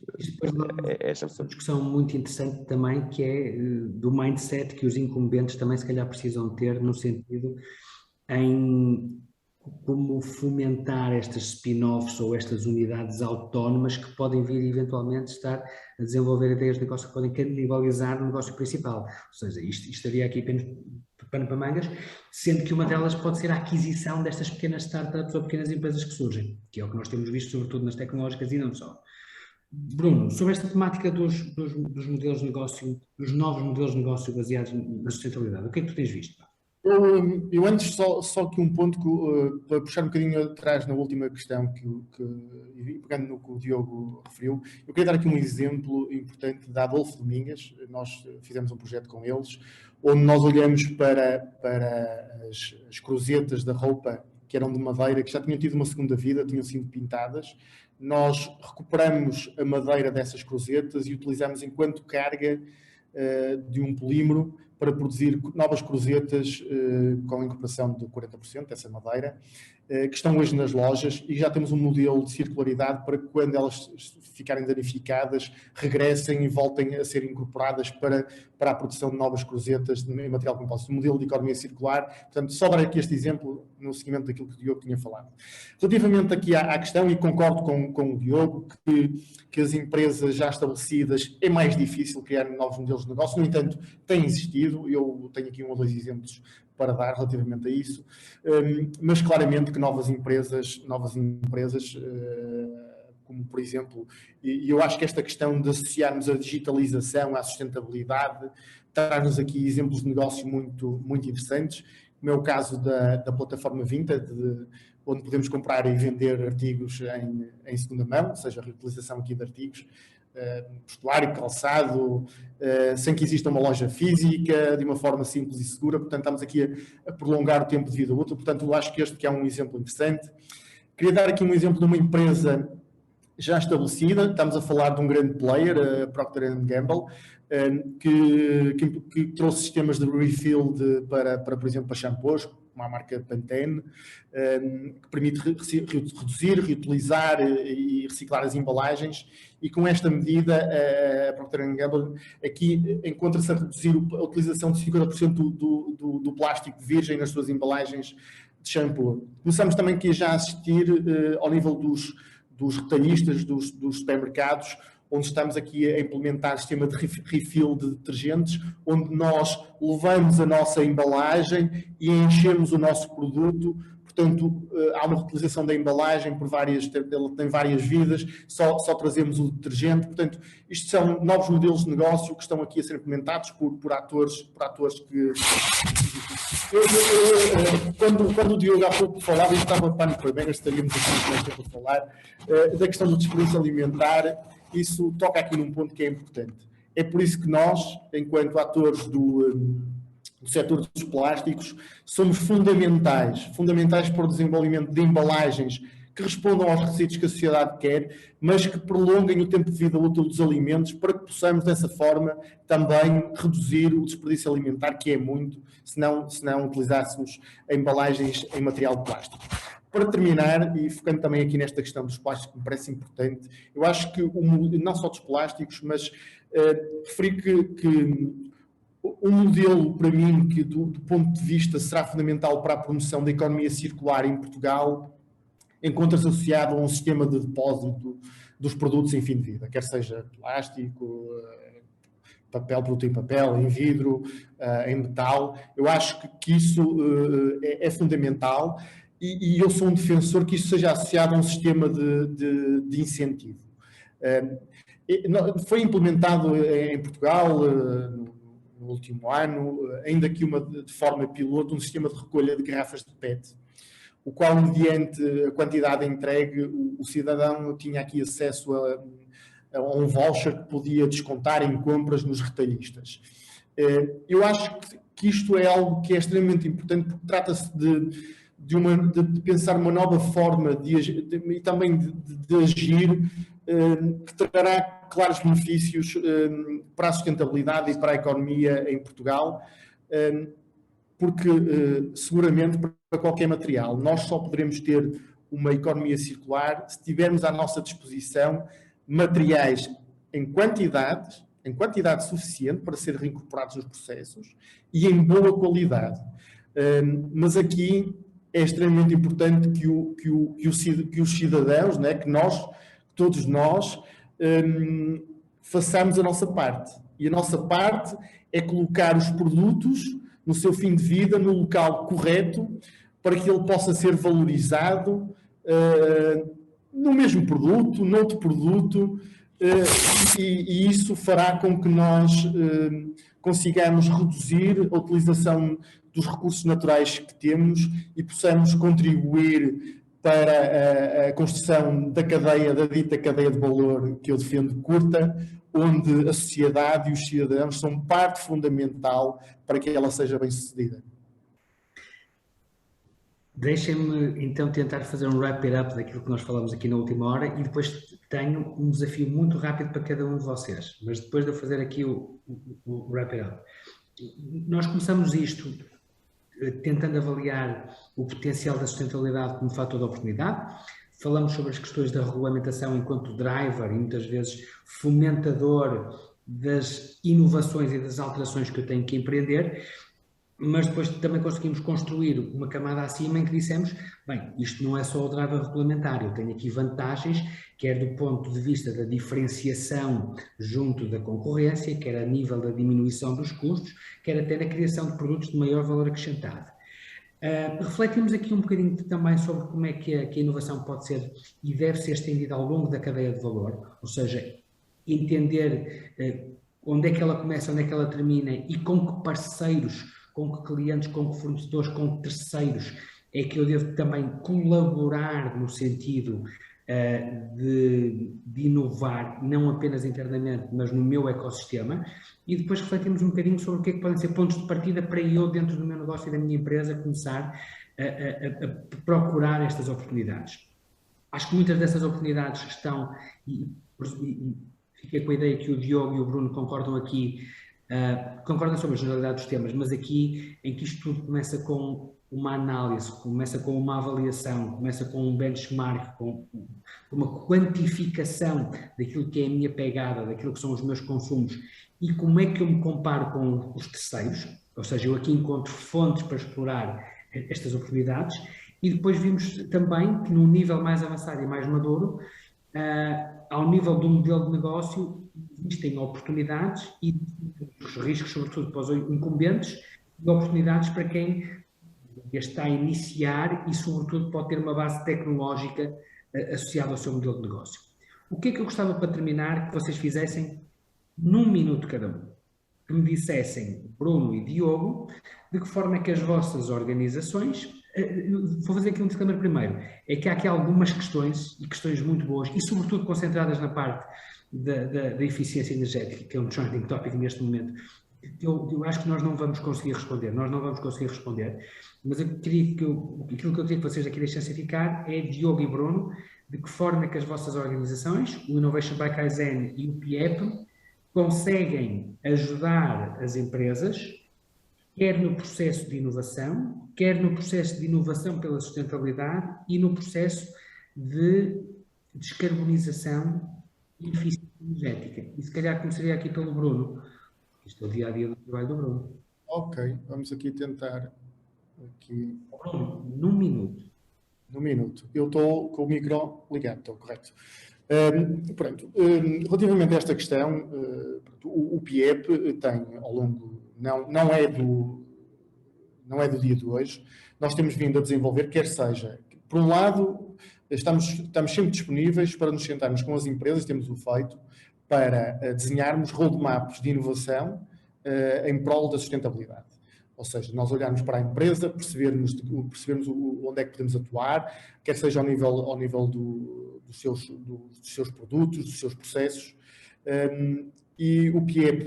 S3: esta é uma
S1: discussão muito interessante também, que é do mindset que os incumbentes também se calhar precisam ter no sentido em como fomentar estas spin-offs ou estas unidades autónomas que podem vir eventualmente estar a desenvolver ideias de negócio que podem canibalizar o negócio principal. Ou seja, isto estaria aqui apenas pano para mangas, sendo que uma delas pode ser a aquisição destas pequenas startups ou pequenas empresas que surgem, que é o que nós temos visto sobretudo nas tecnológicas e não só. Bruno, sobre esta temática dos modelos de negócio, dos novos modelos de negócio baseados na sustentabilidade, o que é que tu tens visto?
S2: Eu antes, só que um ponto para puxar um bocadinho atrás na última questão pegando no que o Diogo referiu, eu queria dar aqui um exemplo importante da Adolfo Domingas. Nós fizemos um projeto com eles, onde nós olhamos para as cruzetas da roupa que eram de madeira, que já tinham tido uma segunda vida, tinham sido pintadas. Nós recuperamos a madeira dessas cruzetas e utilizamos enquanto carga de um polímero para produzir novas cruzetas com a incorporação de 40% dessa madeira, que estão hoje nas lojas, e já temos um modelo de circularidade para que, quando elas ficarem danificadas, regressem e voltem a ser incorporadas para a produção de novas cruzetas em material composto. Um modelo de economia circular. Portanto, só dar aqui este exemplo no seguimento daquilo que o Diogo tinha falado. Relativamente aqui à questão, e concordo com o Diogo, que as empresas já estabelecidas é mais difícil criar novos modelos de negócio. No entanto, tem existido. Eu tenho aqui 1 ou 2 exemplos para dar relativamente a isso, mas claramente que novas empresas, como por exemplo, e eu acho que esta questão de associarmos a digitalização à sustentabilidade traz-nos aqui exemplos de negócio muito, muito interessantes, como é o caso da plataforma Vinted, onde podemos comprar e vender artigos em segunda mão, ou seja, a reutilização aqui de artigos, vestuário, calçado, sem que exista uma loja física, de uma forma simples e segura. Portanto, estamos aqui a prolongar o tempo de vida útil. Portanto, eu acho que este é um exemplo interessante. Queria dar aqui um exemplo de uma empresa já estabelecida. Estamos a falar de um grande player, a Procter & Gamble, que trouxe sistemas de refill por exemplo, para shampoos, como a marca Pantene, que permite reduzir, reutilizar e reciclar as embalagens, e com esta medida a Procter & Gamble aqui encontra-se a reduzir a utilização de 50% do plástico virgem nas suas embalagens de shampoo. Começamos também aqui já a assistir ao nível dos retalhistas, dos supermercados, onde estamos aqui a implementar sistema de refill de detergentes, onde nós levamos a nossa embalagem e enchemos o nosso produto. Portanto, há uma reutilização da embalagem, ele tem várias vidas, só trazemos o detergente. Portanto, isto são novos modelos de negócio que estão aqui a ser implementados por atores que... Quando o Diogo há pouco falava, e estava pano para bem, estaríamos aqui mais tempo a falar, da questão do desperdício alimentar. Isso toca aqui num ponto que é importante. É por isso que nós, enquanto atores do setor dos plásticos, somos fundamentais para o desenvolvimento de embalagens que respondam aos requisitos que a sociedade quer, mas que prolonguem o tempo de vida útil dos alimentos, para que possamos, dessa forma, também reduzir o desperdício alimentar, que é muito, se não utilizássemos embalagens em material de plástico. Para terminar, e focando também aqui nesta questão dos plásticos, que me parece importante, eu acho que, não só dos plásticos, mas referi que um modelo, para mim, que do ponto de vista será fundamental para a promoção da economia circular em Portugal, encontra-se associado a um sistema de depósito dos produtos em fim de vida, quer seja plástico, papel, produto em papel, em vidro, em metal. Eu acho que isso é fundamental. E eu sou um defensor que isso seja associado a um sistema de incentivo. Foi implementado em Portugal, no último ano, ainda que de forma piloto, um sistema de recolha de garrafas de PET, o qual, mediante a quantidade entregue, o cidadão tinha aqui acesso a um voucher que podia descontar em compras nos retalhistas. Eu acho que isto é algo que é extremamente importante, porque trata-se de pensar uma nova forma e também de agir, que trará claros benefícios para a sustentabilidade e para a economia em Portugal, porque seguramente para qualquer material nós só poderemos ter uma economia circular se tivermos à nossa disposição materiais em quantidade suficiente para ser reincorporados nos processos e em boa qualidade. Mas aqui é extremamente importante que os cidadãos, né, todos nós, façamos a nossa parte. E a nossa parte é colocar os produtos no seu fim de vida, no local correto, para que ele possa ser valorizado no mesmo produto, noutro produto, e isso fará com que nós consigamos reduzir a utilização dos recursos naturais que temos e possamos contribuir para a construção da dita cadeia de valor que eu defendo curta, onde a sociedade e os cidadãos são parte fundamental para que ela seja bem-sucedida.
S1: Deixem-me então tentar fazer um wrap-it-up daquilo que nós falamos aqui na última hora e depois tenho um desafio muito rápido para cada um de vocês, mas depois de eu fazer aqui o wrap-it-up. Nós começamos isto tentando avaliar o potencial da sustentabilidade como fator de oportunidade. Falamos sobre as questões da regulamentação enquanto driver e muitas vezes fomentador das inovações e das alterações que eu tenho que empreender, mas depois também conseguimos construir uma camada acima em que dissemos, bem, isto não é só o driver regulamentar, eu tenho aqui vantagens, quer do ponto de vista da diferenciação junto da concorrência, quer a nível da diminuição dos custos, quer até na criação de produtos de maior valor acrescentado. Refletimos aqui um bocadinho também sobre como é que a inovação pode ser e deve ser estendida ao longo da cadeia de valor, ou seja, entender onde é que ela começa, onde é que ela termina e com que parceiros, com que clientes, com que fornecedores, com que terceiros é que eu devo também colaborar no sentido de inovar, não apenas internamente, mas no meu ecossistema, e depois refletimos um bocadinho sobre o que é que podem ser pontos de partida para eu, dentro do meu negócio e da minha empresa, começar a procurar estas oportunidades. Acho que muitas dessas oportunidades estão, e fiquei com a ideia que o Diogo e o Bruno concordam aqui, concordam sobre a generalidade dos temas, mas aqui em que isto tudo começa com uma análise, começa com uma avaliação, começa com um benchmark, com uma quantificação daquilo que é a minha pegada, daquilo que são os meus consumos e como é que eu me comparo com os terceiros, ou seja, eu aqui encontro fontes para explorar estas oportunidades e depois vimos também que num nível mais avançado e mais maduro, ao nível do modelo de negócio, existem oportunidades e os riscos, sobretudo para os incumbentes, e oportunidades para quem está a iniciar e, sobretudo, pode ter uma base tecnológica associada ao seu modelo de negócio. O que é que eu gostava, para terminar, que vocês fizessem num minuto cada um? Que me dissessem, Bruno e Diogo, de que forma é que as vossas organizações... Vou fazer aqui um disclaimer primeiro. É que há aqui algumas questões, e questões muito boas, e sobretudo concentradas na parte da eficiência energética, que é um trending topic neste momento. Eu acho que nós não vamos conseguir responder, mas aquilo que eu queria que vocês aqui deixassem ficar é, Diogo e Bruno, de que forma é que as vossas organizações, o Innovation by Kaizen e o PIEP, conseguem ajudar as empresas, quer no processo de inovação, quer no processo de inovação pela sustentabilidade e no processo de descarbonização e eficiência energética. E se calhar começaria aqui pelo Bruno. Isto é o dia-a-dia do trabalho do Bruno.
S2: Ok, vamos aqui tentar.
S1: Bruno, num minuto.
S2: Num minuto. Eu estou com o micro ligado, estou correto. Relativamente a esta questão, o PIEP tem ao longo, não é do dia de hoje, nós temos vindo a desenvolver, quer seja, por um lado, estamos sempre disponíveis para nos sentarmos com as empresas, temos o feito, para desenharmos roadmaps de inovação em prol da sustentabilidade. Ou seja, nós olharmos para a empresa, percebermos onde é que podemos atuar, quer seja ao nível dos seus produtos, dos seus processos, e o PIEP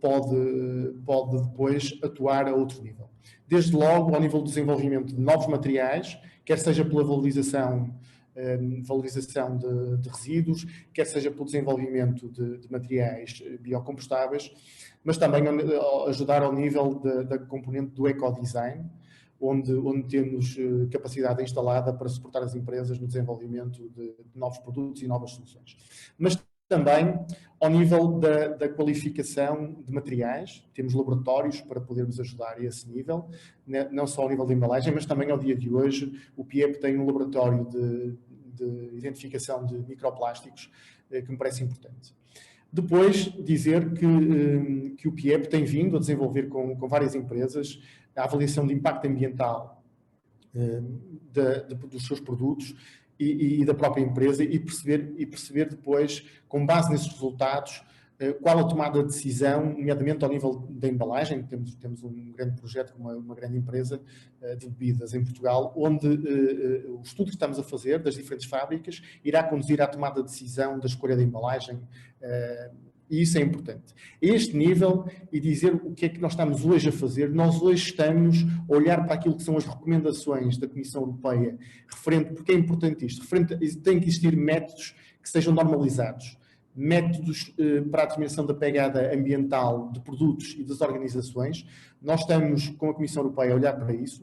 S2: pode depois atuar a outro nível. Desde logo ao nível do desenvolvimento de novos materiais, quer seja pela valorização de resíduos, quer seja pelo desenvolvimento de materiais biocompostáveis, mas também ajudar ao nível da componente do ecodesign, onde temos capacidade instalada para suportar as empresas no desenvolvimento de novos produtos e novas soluções. Mas Também, ao nível da qualificação de materiais, temos laboratórios para podermos ajudar a esse nível, não só ao nível da embalagem, mas também ao dia de hoje o PIEP tem um laboratório de identificação de microplásticos que me parece importante. Depois, dizer que o PIEP tem vindo a desenvolver com várias empresas a avaliação de impacto ambiental dos seus produtos e da própria empresa e perceber depois, com base nesses resultados, qual a tomada de decisão, nomeadamente ao nível da embalagem. Temos um grande projeto com uma grande empresa de bebidas em Portugal, onde o estudo que estamos a fazer das diferentes fábricas irá conduzir à tomada de decisão da escolha da embalagem, e isso é importante. A este nível, e dizer o que é que nós estamos hoje a fazer, nós hoje estamos a olhar para aquilo que são as recomendações da Comissão Europeia, porque é importante isto, tem que existir métodos que sejam normalizados, métodos para a determinação da pegada ambiental de produtos e das organizações. Nós estamos, com a Comissão Europeia, a olhar para isso.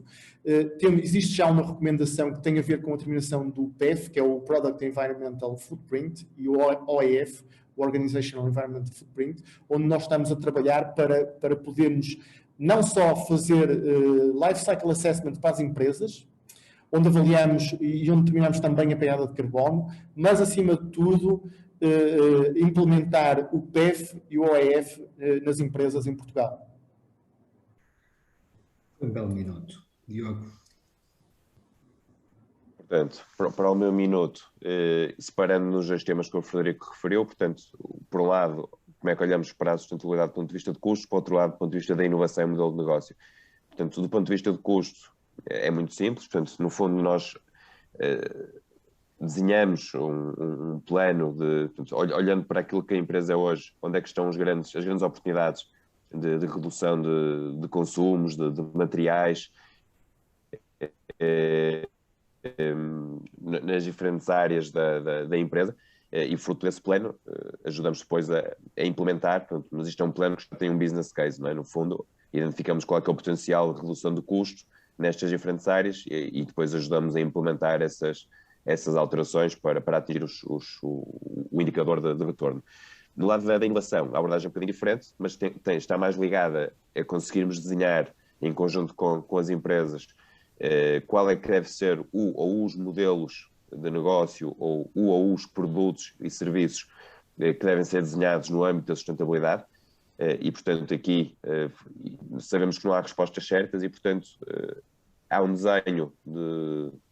S2: Existe já uma recomendação que tem a ver com a determinação do PEF, que é o Product Environmental Footprint, e o OEF, o Organizational Environmental Footprint, onde nós estamos a trabalhar para podermos não só fazer Life Cycle Assessment para as empresas, onde avaliamos e onde determinamos também a pegada de carbono, mas, acima de tudo, implementar o PEF e o OEF nas empresas em Portugal.
S1: Um belo minuto. Diogo.
S3: Portanto, para o meu minuto, separando nos dois temas que o Frederico referiu, portanto, por um lado, como é que olhamos para a sustentabilidade do ponto de vista de custos, por outro lado, do ponto de vista da inovação e modelo de negócio. Portanto, do ponto de vista de custo, é muito simples, portanto, no fundo, nós desenhamos um plano portanto, olhando para aquilo que a empresa é hoje, onde é que estão as grandes oportunidades de redução de consumos, de materiais, nas diferentes áreas da empresa, e fruto desse plano ajudamos depois a implementar, portanto, mas isto é um plano que tem um business case, não é? No fundo, identificamos qual é que é o potencial de redução de custos nestas diferentes áreas e depois ajudamos a implementar essas alterações para atingir o indicador de retorno. Do lado da inovação, a abordagem é um bocadinho diferente, mas está mais ligada a conseguirmos desenhar em conjunto com as empresas qual é que deve ser ou os modelos de negócio ou os produtos e serviços que devem ser desenhados no âmbito da sustentabilidade. E, portanto, aqui sabemos que não há respostas certas e, portanto, há um desenho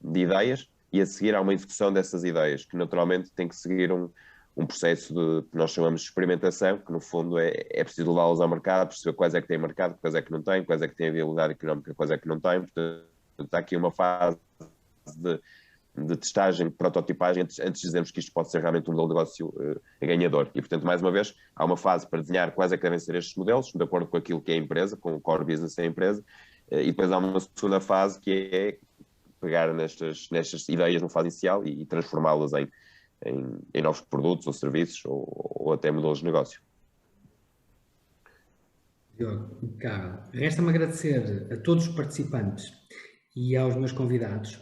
S3: de ideias e a seguir há uma execução dessas ideias, que naturalmente tem que seguir um processo que nós chamamos de experimentação, que no fundo é preciso levá-los ao mercado, perceber quais é que têm mercado, quais é que não têm, quais é que têm viabilidade económica, quais é que não têm. Portanto, há aqui uma fase de testagem, de prototipagem, antes de dizermos que isto pode ser realmente um modelo de negócio ganhador. E, portanto, mais uma vez, há uma fase para desenhar quais é que devem ser estes modelos, de acordo com aquilo que é a empresa, com o core business da empresa, e depois há uma segunda fase que é pegar nestas ideias no fase inicial e transformá-las em novos produtos ou serviços ou até modelos de negócio.
S1: Diogo, impecável. Resta-me agradecer a todos os participantes e aos meus convidados.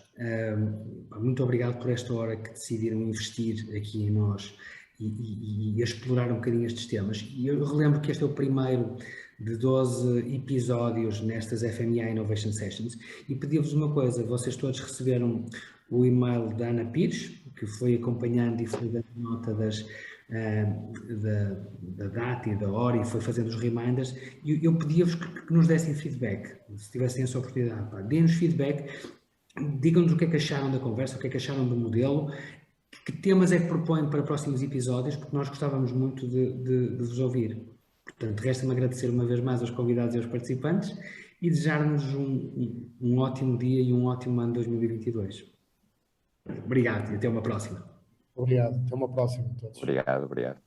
S1: Muito obrigado por esta hora que decidiram investir aqui em nós e a explorar um bocadinho estes temas. E eu relembro que este é o primeiro de 12 episódios nestas FMEA Innovation Sessions e pedi-vos uma coisa, vocês todos receberam o e-mail da Ana Pires, que foi acompanhando e foi dando nota da data e da hora e foi fazendo os reminders, e eu pedia-vos que nos dessem feedback, se tivessem essa oportunidade, deem-nos feedback, digam-nos o que é que acharam da conversa, o que é que acharam do modelo, que temas é que propõem para próximos episódios, porque nós gostávamos muito de vos ouvir. Portanto, resta-me agradecer uma vez mais aos convidados e aos participantes e desejar-nos um ótimo dia e um ótimo ano 2022. Obrigado e até uma próxima.
S2: Obrigado. Até uma próxima a todos.
S3: Obrigado.